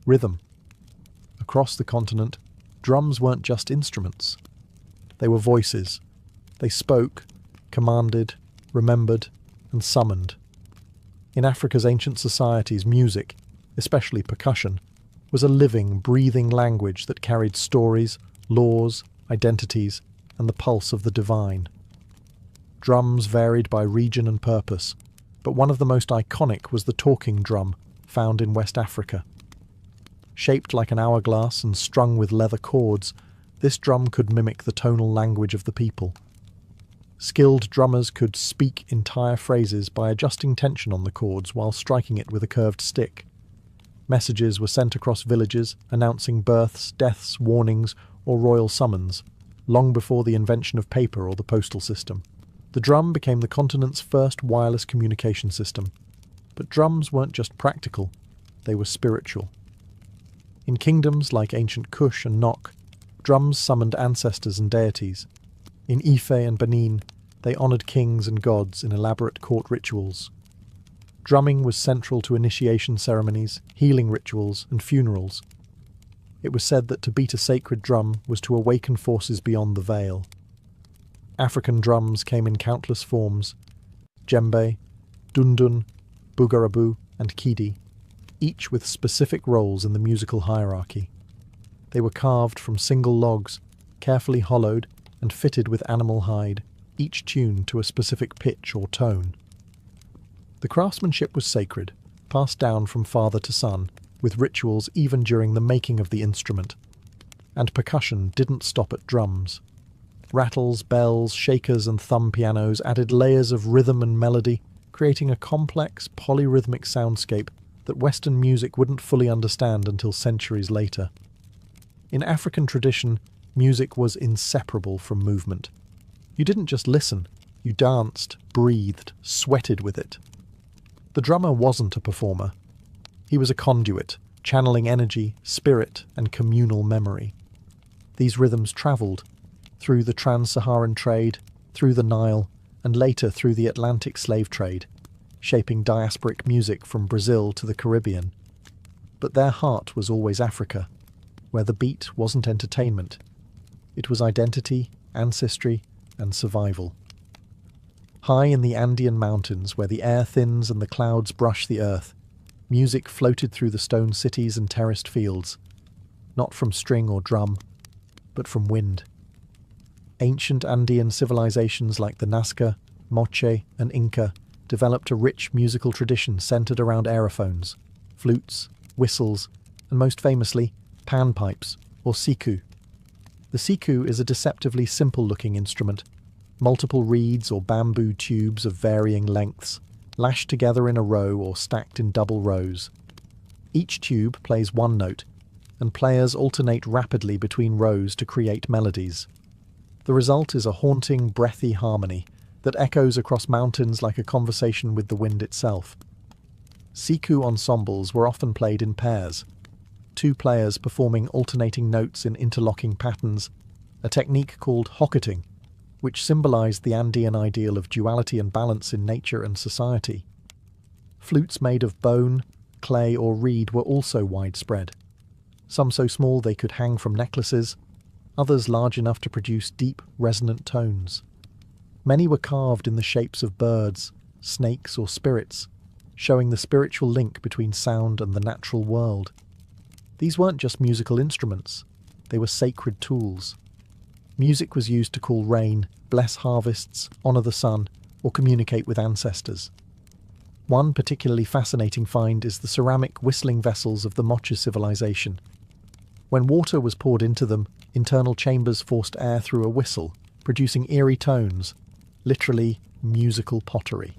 rhythm. Across the continent, drums weren't just instruments. They were voices. They spoke, commanded, remembered, and summoned. In Africa's ancient societies, music, especially percussion, was a living, breathing language that carried stories, laws, identities, and the pulse of the divine. Drums varied by region and purpose, but one of the most iconic was the talking drum, found in West Africa. Shaped like an hourglass and strung with leather cords, this drum could mimic the tonal language of the people. Skilled drummers could speak entire phrases by adjusting tension on the cords while striking it with a curved stick. Messages were sent across villages, announcing births, deaths, warnings, or royal summons, long before the invention of paper or the postal system. The drum became the continent's first wireless communication system. But drums weren't just practical, they were spiritual. In kingdoms like ancient Kush and Nok, drums summoned ancestors and deities. In Ife and Benin, they honoured kings and gods in elaborate court rituals. Drumming was central to initiation ceremonies, healing rituals, and funerals. It was said that to beat a sacred drum was to awaken forces beyond the veil. African drums came in countless forms: djembe, dundun, bugarabu, and kidi, each with specific roles in the musical hierarchy. They were carved from single logs, carefully hollowed and fitted with animal hide, each tuned to a specific pitch or tone. The craftsmanship was sacred, passed down from father to son, with rituals even during the making of the instrument. And percussion didn't stop at drums. Rattles, bells, shakers and thumb pianos added layers of rhythm and melody, creating a complex, polyrhythmic soundscape that Western music wouldn't fully understand until centuries later. In African tradition, music was inseparable from movement. You didn't just listen, you danced, breathed, sweated with it. The drummer wasn't a performer. He was a conduit, channeling energy, spirit, and communal memory. These rhythms travelled through the trans-Saharan trade, through the Nile, and later through the Atlantic slave trade, shaping diasporic music from Brazil to the Caribbean. But their heart was always Africa, where the beat wasn't entertainment. It was identity, ancestry, and survival. High in the Andean mountains, where the air thins and the clouds brush the earth, music floated through the stone cities and terraced fields, not from string or drum, but from wind. Ancient Andean civilizations like the Nazca, Moche, and Inca developed a rich musical tradition centered around aerophones, flutes, whistles, and most famously, panpipes, or siku. The siku is a deceptively simple-looking instrument, multiple reeds or bamboo tubes of varying lengths, lashed together in a row or stacked in double rows. Each tube plays one note, and players alternate rapidly between rows to create melodies. The result is a haunting, breathy harmony that echoes across mountains like a conversation with the wind itself. Siku ensembles were often played in pairs, two players performing alternating notes in interlocking patterns, a technique called hocketing, which symbolized the Andean ideal of duality and balance in nature and society. Flutes made of bone, clay, or reed were also widespread, some so small they could hang from necklaces, others large enough to produce deep, resonant tones. Many were carved in the shapes of birds, snakes, or spirits, showing the spiritual link between sound and the natural world. These weren't just musical instruments, they were sacred tools. Music was used to call rain, bless harvests, honour the sun, or communicate with ancestors. One particularly fascinating find is the ceramic whistling vessels of the Moche civilization. When water was poured into them, internal chambers forced air through a whistle, producing eerie tones, literally musical pottery.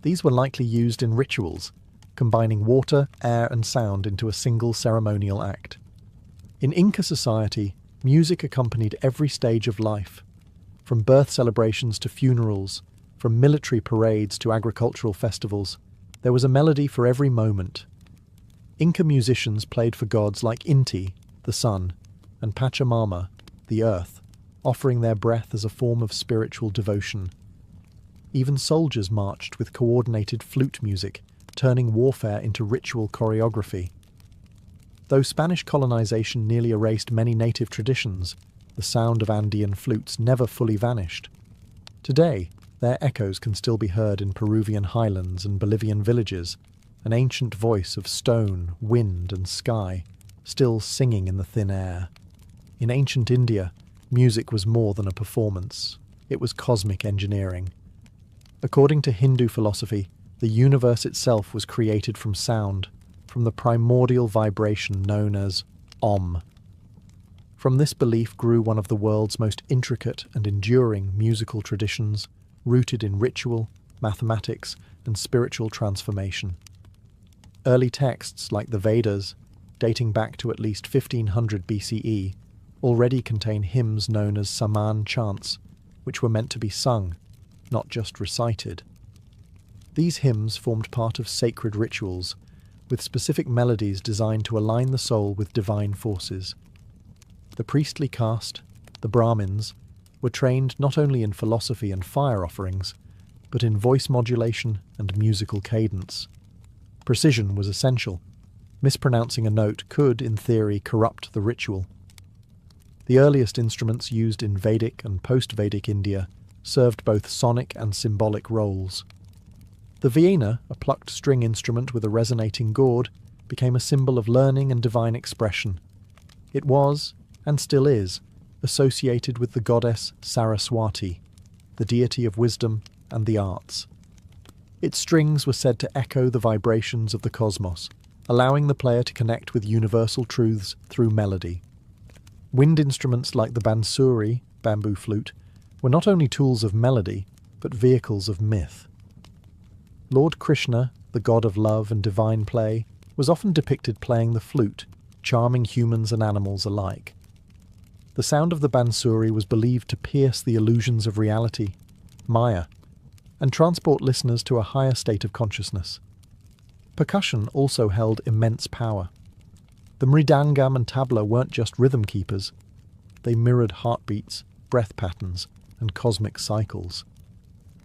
These were likely used in rituals, combining water, air and sound into a single ceremonial act. In Inca society, music accompanied every stage of life, from birth celebrations to funerals, from military parades to agricultural festivals. There was a melody for every moment. Inca musicians played for gods like Inti, the sun, and Pachamama, the earth, offering their breath as a form of spiritual devotion. Even soldiers marched with coordinated flute music, turning warfare into ritual choreography. Though Spanish colonization nearly erased many native traditions, the sound of Andean flutes never fully vanished. Today, their echoes can still be heard in Peruvian highlands and Bolivian villages, an ancient voice of stone, wind, and sky, still singing in the thin air. In ancient India, music was more than a performance. It was cosmic engineering. According to Hindu philosophy, the universe itself was created from sound, from the primordial vibration known as Om. From this belief grew one of the world's most intricate and enduring musical traditions, rooted in ritual, mathematics, and spiritual transformation. Early texts like the Vedas, dating back to at least 1500 BCE, already contain hymns known as Saman chants, which were meant to be sung, not just recited. These hymns formed part of sacred rituals, with specific melodies designed to align the soul with divine forces. The priestly caste, the Brahmins, were trained not only in philosophy and fire offerings, but in voice modulation and musical cadence. Precision was essential. Mispronouncing a note could, in theory, corrupt the ritual. The earliest instruments used in Vedic and post-Vedic India served both sonic and symbolic roles. The veena, a plucked string instrument with a resonating gourd, became a symbol of learning and divine expression. It was, and still is, associated with the goddess Saraswati, the deity of wisdom and the arts. Its strings were said to echo the vibrations of the cosmos, allowing the player to connect with universal truths through melody. Wind instruments like the bansuri, bamboo flute, were not only tools of melody, but vehicles of myth. Lord Krishna, the god of love and divine play, was often depicted playing the flute, charming humans and animals alike. The sound of the bansuri was believed to pierce the illusions of reality, Maya, and transport listeners to a higher state of consciousness. Percussion also held immense power. The mridangam and tabla weren't just rhythm keepers. They mirrored heartbeats, breath patterns, and cosmic cycles.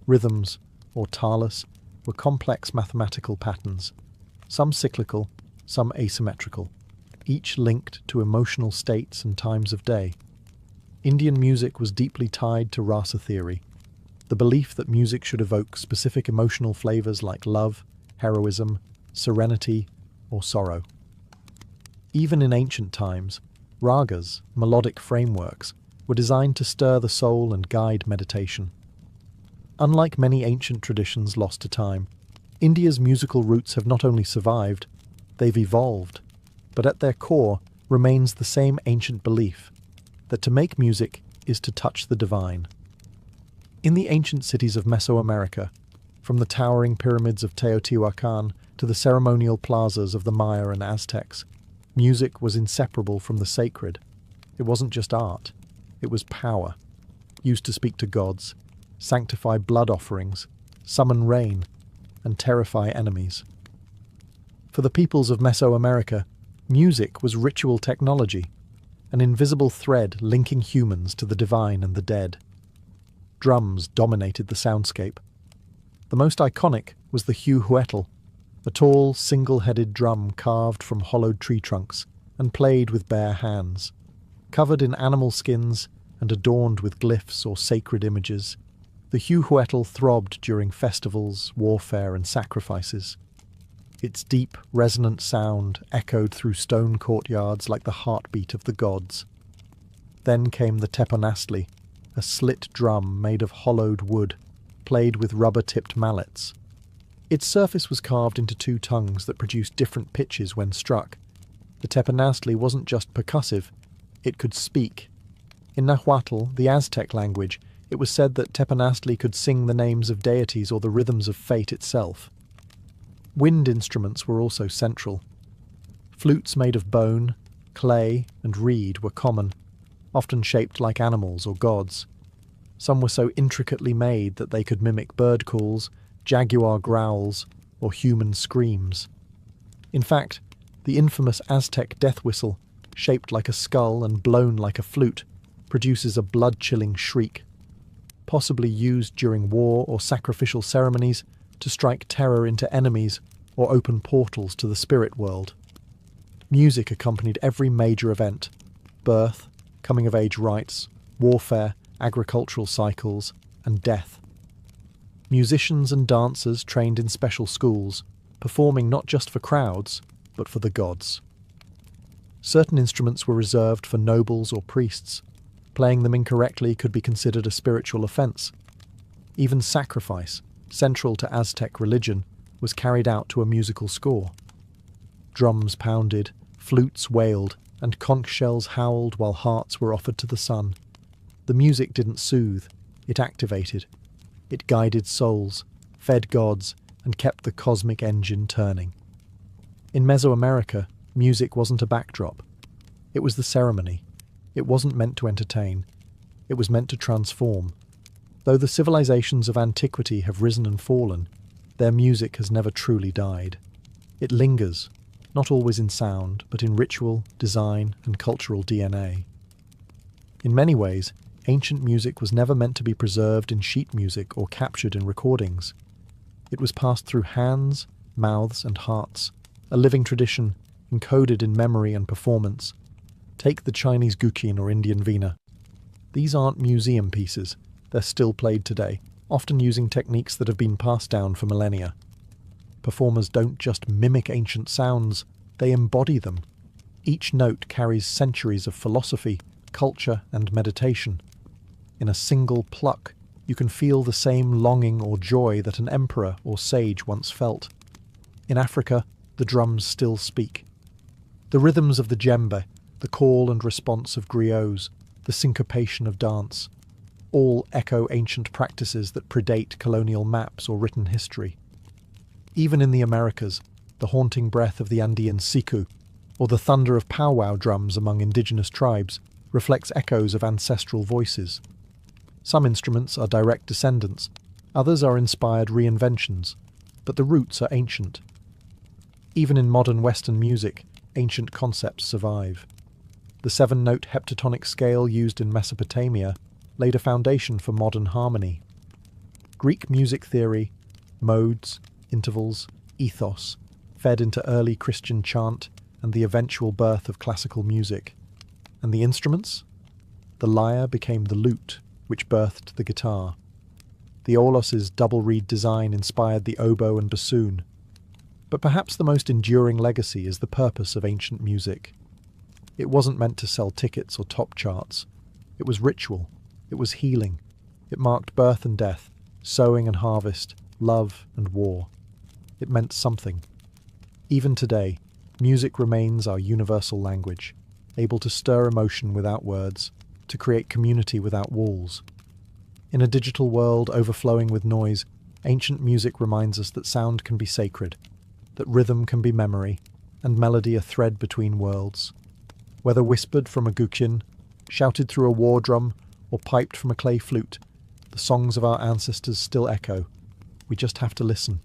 Rhythms, or talas, were complex mathematical patterns, some cyclical, some asymmetrical, each linked to emotional states and times of day. Indian music was deeply tied to rasa theory, the belief that music should evoke specific emotional flavors like love, heroism, serenity, or sorrow. Even in ancient times, ragas, melodic frameworks, were designed to stir the soul and guide meditation. Unlike many ancient traditions lost to time, India's musical roots have not only survived, they've evolved, but at their core remains the same ancient belief that to make music is to touch the divine. In the ancient cities of Mesoamerica, from the towering pyramids of Teotihuacan to the ceremonial plazas of the Maya and Aztecs, music was inseparable from the sacred. It wasn't just art, it was power, used to speak to gods, sanctify blood offerings, summon rain, and terrify enemies. For the peoples of Mesoamerica, music was ritual technology, an invisible thread linking humans to the divine and the dead. Drums dominated the soundscape. The most iconic was the huehuetl, a tall, single-headed drum carved from hollowed tree trunks and played with bare hands. Covered in animal skins and adorned with glyphs or sacred images, the huehuetl throbbed during festivals, warfare, and sacrifices. Its deep, resonant sound echoed through stone courtyards like the heartbeat of the gods. Then came the teponastli, a slit drum made of hollowed wood, played with rubber-tipped mallets. Its surface was carved into two tongues that produced different pitches when struck. The teponastli wasn't just percussive, it could speak. In Nahuatl, the Aztec language, it was said that teponastli could sing the names of deities or the rhythms of fate itself. Wind instruments were also central. Flutes made of bone, clay, and reed were common, often shaped like animals or gods. Some were so intricately made that they could mimic bird calls, jaguar growls, or human screams. In fact, the infamous Aztec death whistle, shaped like a skull and blown like a flute, produces a blood-chilling shriek, possibly used during war or sacrificial ceremonies to strike terror into enemies or open portals to the spirit world. Music accompanied every major event: birth, coming-of-age rites, warfare, agricultural cycles, and death. Musicians and dancers trained in special schools, performing not just for crowds, but for the gods. Certain instruments were reserved for nobles or priests. Playing them incorrectly could be considered a spiritual offence. Even sacrifice, central to Aztec religion, was carried out to a musical score. Drums pounded, flutes wailed, and conch shells howled while hearts were offered to the sun. The music didn't soothe, it activated. It guided souls, fed gods, and kept the cosmic engine turning. In Mesoamerica, music wasn't a backdrop. It was the ceremony. It wasn't meant to entertain. It was meant to transform. Though the civilizations of antiquity have risen and fallen, their music has never truly died. It lingers, not always in sound, but in ritual, design, and cultural DNA. In many ways, ancient music was never meant to be preserved in sheet music or captured in recordings. It was passed through hands, mouths, and hearts, a living tradition encoded in memory and performance. Take the Chinese guqin or Indian veena. These aren't museum pieces. They're still played today, often using techniques that have been passed down for millennia. Performers don't just mimic ancient sounds, they embody them. Each note carries centuries of philosophy, culture, and meditation. In a single pluck, you can feel the same longing or joy that an emperor or sage once felt. In Africa, the drums still speak. The rhythms of the djembe, the call and response of griots, the syncopation of dance, all echo ancient practices that predate colonial maps or written history. Even in the Americas, the haunting breath of the Andean siku, or the thunder of powwow drums among indigenous tribes, reflects echoes of ancestral voices. Some instruments are direct descendants, others are inspired reinventions, but the roots are ancient. Even in modern Western music, ancient concepts survive. The 7-note heptatonic scale used in Mesopotamia laid a foundation for modern harmony. Greek music theory, modes, intervals, ethos, fed into early Christian chant and the eventual birth of classical music. And the instruments? The lyre became the lute, which birthed the guitar. The aulos' double reed design inspired the oboe and bassoon. But perhaps the most enduring legacy is the purpose of ancient music. It wasn't meant to sell tickets or top charts. It was ritual. It was healing. It marked birth and death, sowing and harvest, love and war. It meant something. Even today, music remains our universal language, able to stir emotion without words, to create community without walls. In a digital world overflowing with noise, ancient music reminds us that sound can be sacred, that rhythm can be memory, and melody a thread between worlds. Whether whispered from a guqin, shouted through a war drum, or piped from a clay flute, the songs of our ancestors still echo. We just have to listen.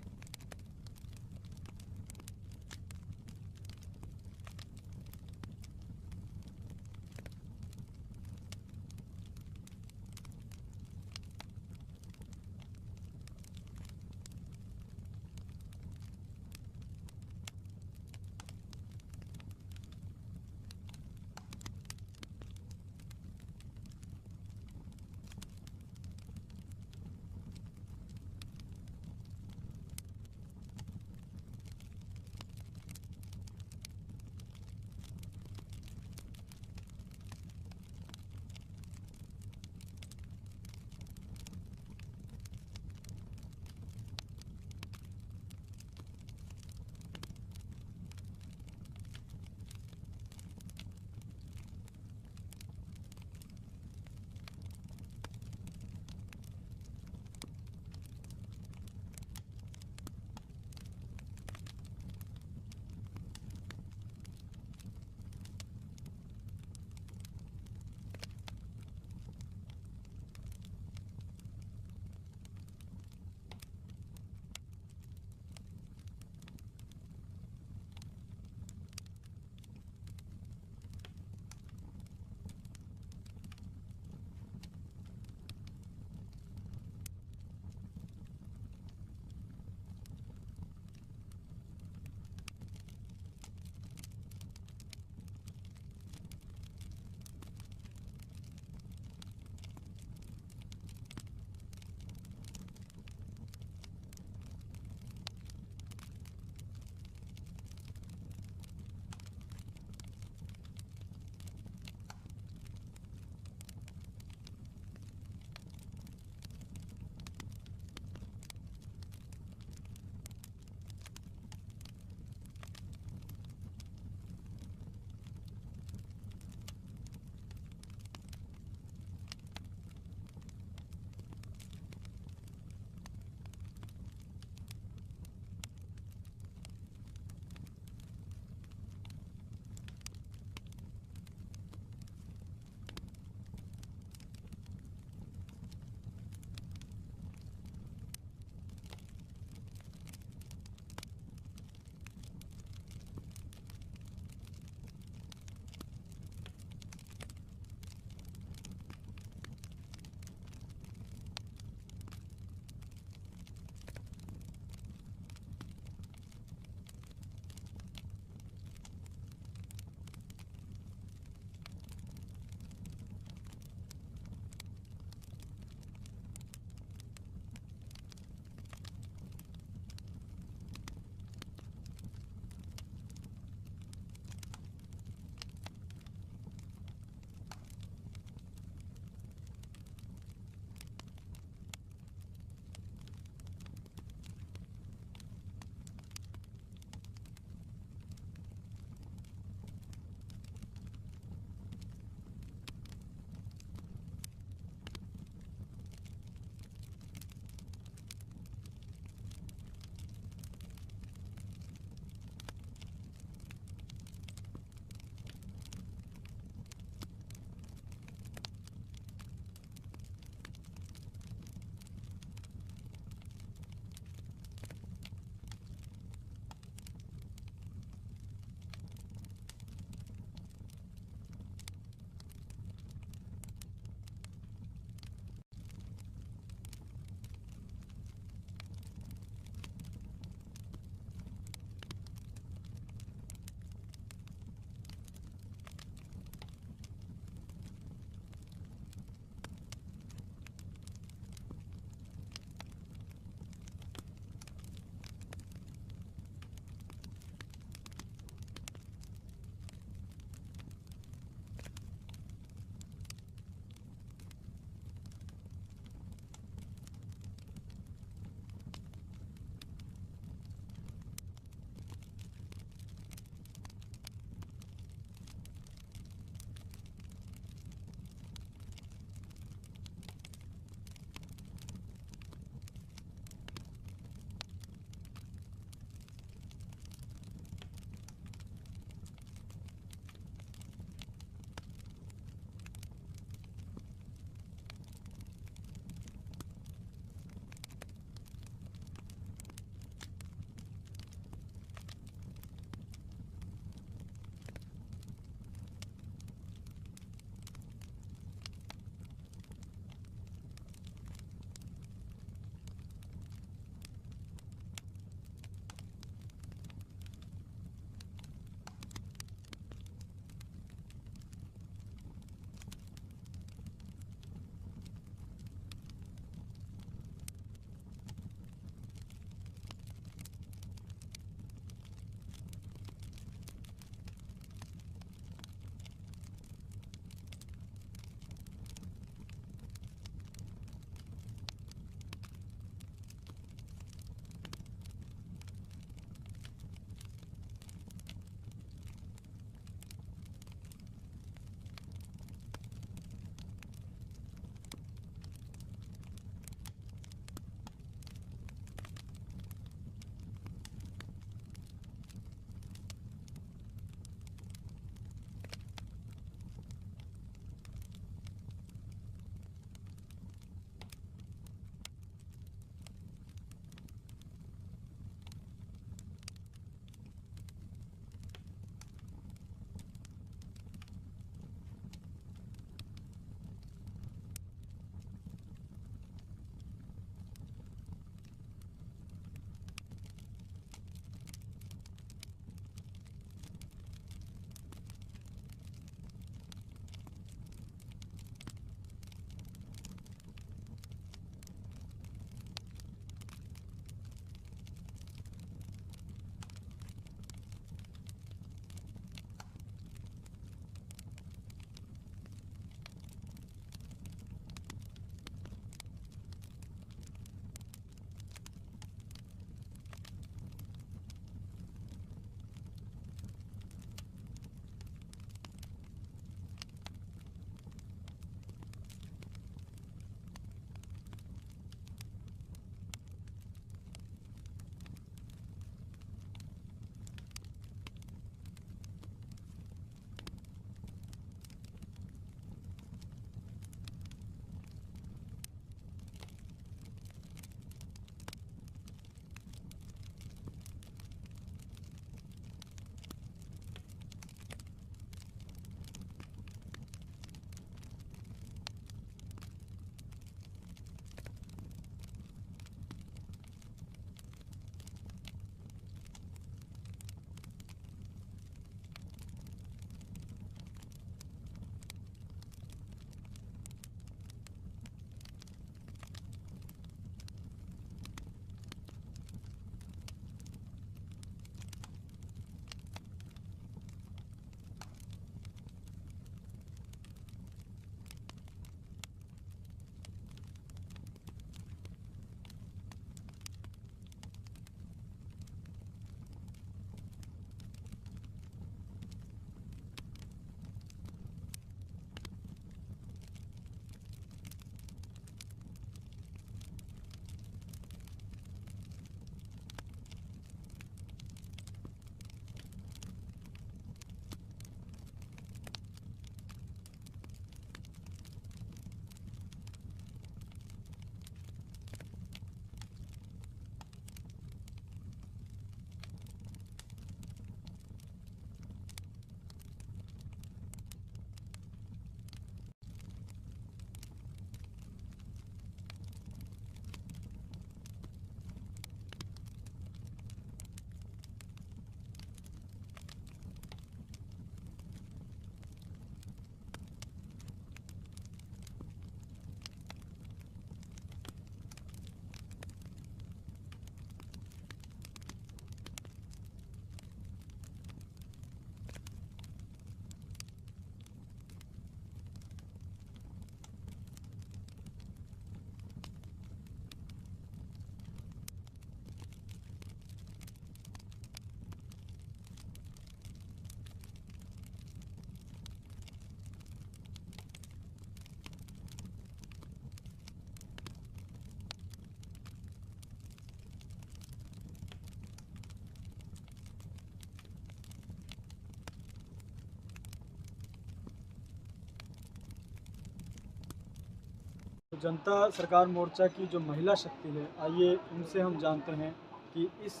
जनता सरकार मोर्चा की जो महिला शक्ति है, आइए उनसे हम जानते हैं कि इस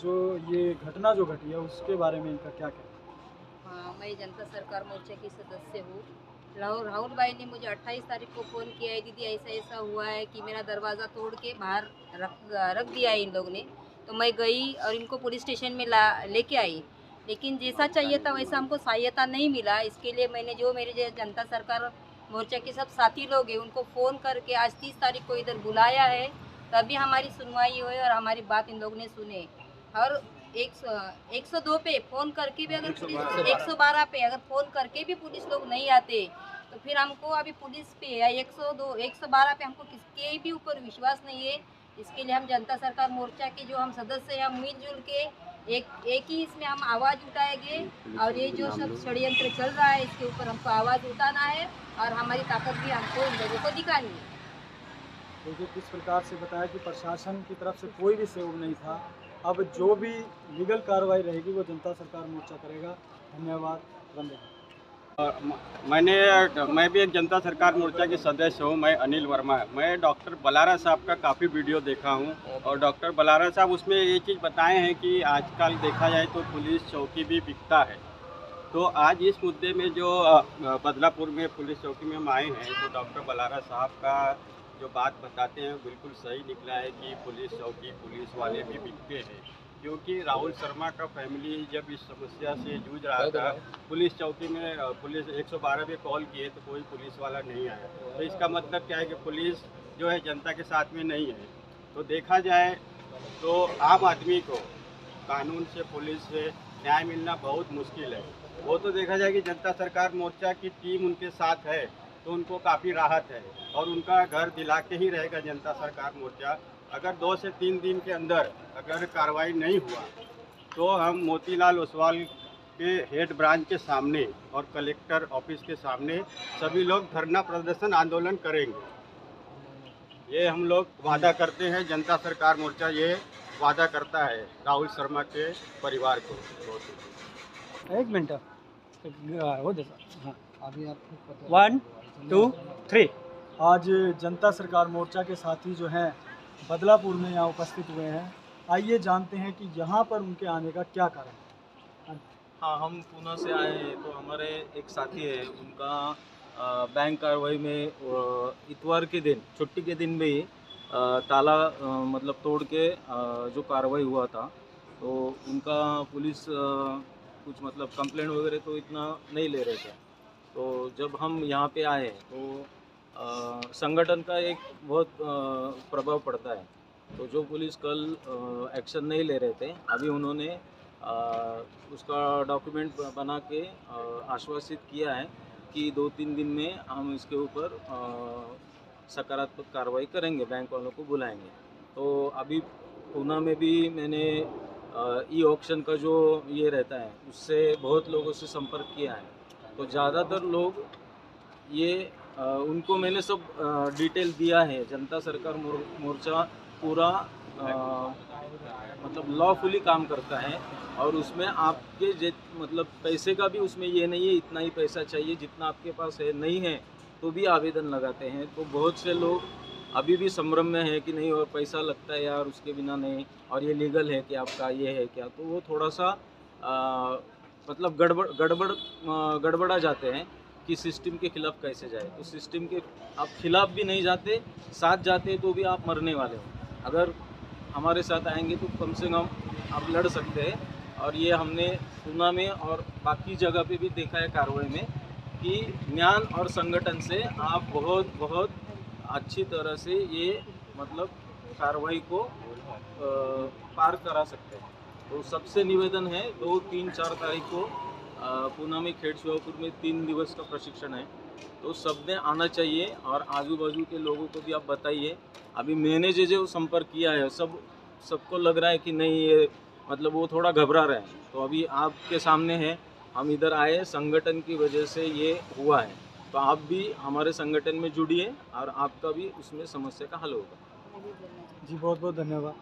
जो ये घटना जो घटी है उसके बारे में इनका क्या कहना है। हाँ, मैं जनता सरकार मोर्चा की सदस्य हूँ। राहुल राहुल भाई ने मुझे 28 तारीख को फ़ोन किया है, दीदी ऐसा ऐसा हुआ है कि मेरा दरवाज़ा तोड़ के बाहर रख रख दिया है इन लोग ने। तो मैं गई और इनको पुलिस स्टेशन में लेके आई, लेकिन जैसा चाहिए था वैसा हमको सहायता नहीं मिला। इसके लिए मैंने जो मेरे जो जनता सरकार मोर्चा के सब साथी लोग हैं उनको फ़ोन करके आज 30 तारीख को इधर बुलाया है, तभी हमारी सुनवाई हुई और हमारी बात इन लोग ने सुने। और 102 पे फ़ोन करके भी अगर पुलिस 112 पे अगर फ़ोन करके भी पुलिस लोग नहीं आते, तो फिर हमको अभी पुलिस पे या 102 112 पे हमको किसके भी ऊपर विश्वास नहीं है। इसके लिए हम जनता सरकार मोर्चा के जो हम सदस्य हैं, हम मिलजुल के एक ही इसमें हम आवाज़ उठाएंगे और ये जो सब षड्यंत्र चल रहा है इसके ऊपर हमको आवाज़ उठाना है और हमारी ताकत भी हमको इन लोगों को दिखानी है। देखिए किस प्रकार से बताया कि प्रशासन की तरफ से कोई भी सहयोग नहीं था। अब जो भी लीगल कार्रवाई रहेगी वो जनता सरकार मोर्चा करेगा। धन्यवाद। वंदे मातरम। मैं भी एक जनता सरकार मोर्चा के सदस्य हूँ। मैं अनिल वर्मा। मैं डॉक्टर बलारा साहब का काफ़ी वीडियो देखा हूँ और डॉक्टर बलारा साहब उसमें ये चीज़ बताए हैं कि आजकल देखा जाए तो पुलिस चौकी भी बिकता है। तो आज इस मुद्दे में जो बदलापुर में पुलिस चौकी में हम आए हैं, तो डॉक्टर बलारा साहब का जो बात बताते हैं बिल्कुल सही निकला है कि पुलिस चौकी पुलिस वाले भी बिकते हैं। क्योंकि राहुल शर्मा का फैमिली जब इस समस्या से जूझ रहा था, पुलिस चौकी में पुलिस 112 पे कॉल किए तो कोई पुलिस वाला नहीं आया। तो इसका मतलब क्या है कि पुलिस जो है जनता के साथ में नहीं है। तो देखा जाए तो आम आदमी को कानून से पुलिस से न्याय मिलना बहुत मुश्किल है। वो तो देखा जाए कि जनता सरकार मोर्चा की टीम उनके साथ है तो उनको काफ़ी राहत है और उनका घर दिला के ही रहेगा जनता सरकार मोर्चा। अगर 2 से 3 दिन के अंदर अगर कार्रवाई नहीं हुआ तो हम मोतीलाल ओसवाल के हेड ब्रांच के सामने और कलेक्टर ऑफिस के सामने सभी लोग धरना प्रदर्शन आंदोलन करेंगे। ये हम लोग वादा करते हैं। जनता सरकार मोर्चा ये वादा करता है राहुल शर्मा के परिवार को। एक मिनट हो जाता। हाँ, अभी आपको 1 2 3। आज जनता सरकार मोर्चा के साथी जो हैं बदलापुर में यहाँ उपस्थित हुए हैं। आइए जानते हैं कि यहाँ पर उनके आने का क्या कारण है। हाँ, हम पुणे से आए हैं। तो हमारे एक साथी है, उनका बैंक कार्रवाई में इतवार के दिन छुट्टी के दिन में ही ताला मतलब तोड़ के जो कार्रवाई हुआ था, तो उनका पुलिस कुछ मतलब कंप्लेंट वगैरह तो इतना नहीं ले रहे थे। तो जब हम यहाँ पे आए तो संगठन का एक बहुत प्रभाव पड़ता है। तो जो पुलिस कल एक्शन नहीं ले रहे थे, अभी उन्होंने उसका डॉक्यूमेंट बना के आश्वासित किया है कि 2-3 दिन में हम इसके ऊपर सकारात्मक कार्रवाई करेंगे, बैंक वालों को बुलाएंगे। तो अभी पूना में भी मैंने ई ऑक्शन का जो ये रहता है उससे बहुत लोगों से संपर्क किया है। तो ज़्यादातर लोग ये उनको मैंने सब डिटेल दिया है। जनता सरकार मोर्चा पूरा मतलब लॉफुली काम करता है और उसमें आपके मतलब पैसे का भी उसमें ये नहीं है इतना ही पैसा चाहिए, जितना आपके पास है नहीं है तो भी आवेदन लगाते हैं। तो बहुत से लोग अभी भी संभ्रम में है कि नहीं और पैसा लगता है यार उसके बिना नहीं, और ये लीगल है कि आपका ये है क्या, तो वो थोड़ा सा मतलब गड़बड़ा जाते हैं कि सिस्टम के खिलाफ कैसे जाए। तो सिस्टम के आप खिलाफ भी नहीं जाते, साथ जाते तो भी आप मरने वाले हो। अगर हमारे साथ आएंगे तो कम से कम आप लड़ सकते हैं। और ये हमने पूना में और बाकी जगह पे भी देखा है कार्रवाई में कि ज्ञान और संगठन से आप बहुत बहुत अच्छी तरह से ये मतलब कार्रवाई को पार करा सकते हैं। तो सबसे निवेदन है 2, 3, 4 तारीख को पूना में खेड़ शिवापुर में 3 दिवस का प्रशिक्षण है। तो सब ने आना चाहिए और आजू बाजू के लोगों को भी आप बताइए। अभी मैंने जो संपर्क किया है सबको लग रहा है कि नहीं ये मतलब वो थोड़ा घबरा रहे हैं। तो अभी आपके सामने है, हम इधर आए संगठन की वजह से ये हुआ है। तो आप भी हमारे संगठन में जुड़िए और आपका भी उसमें समस्या का हल होगा। जी बहुत बहुत धन्यवाद।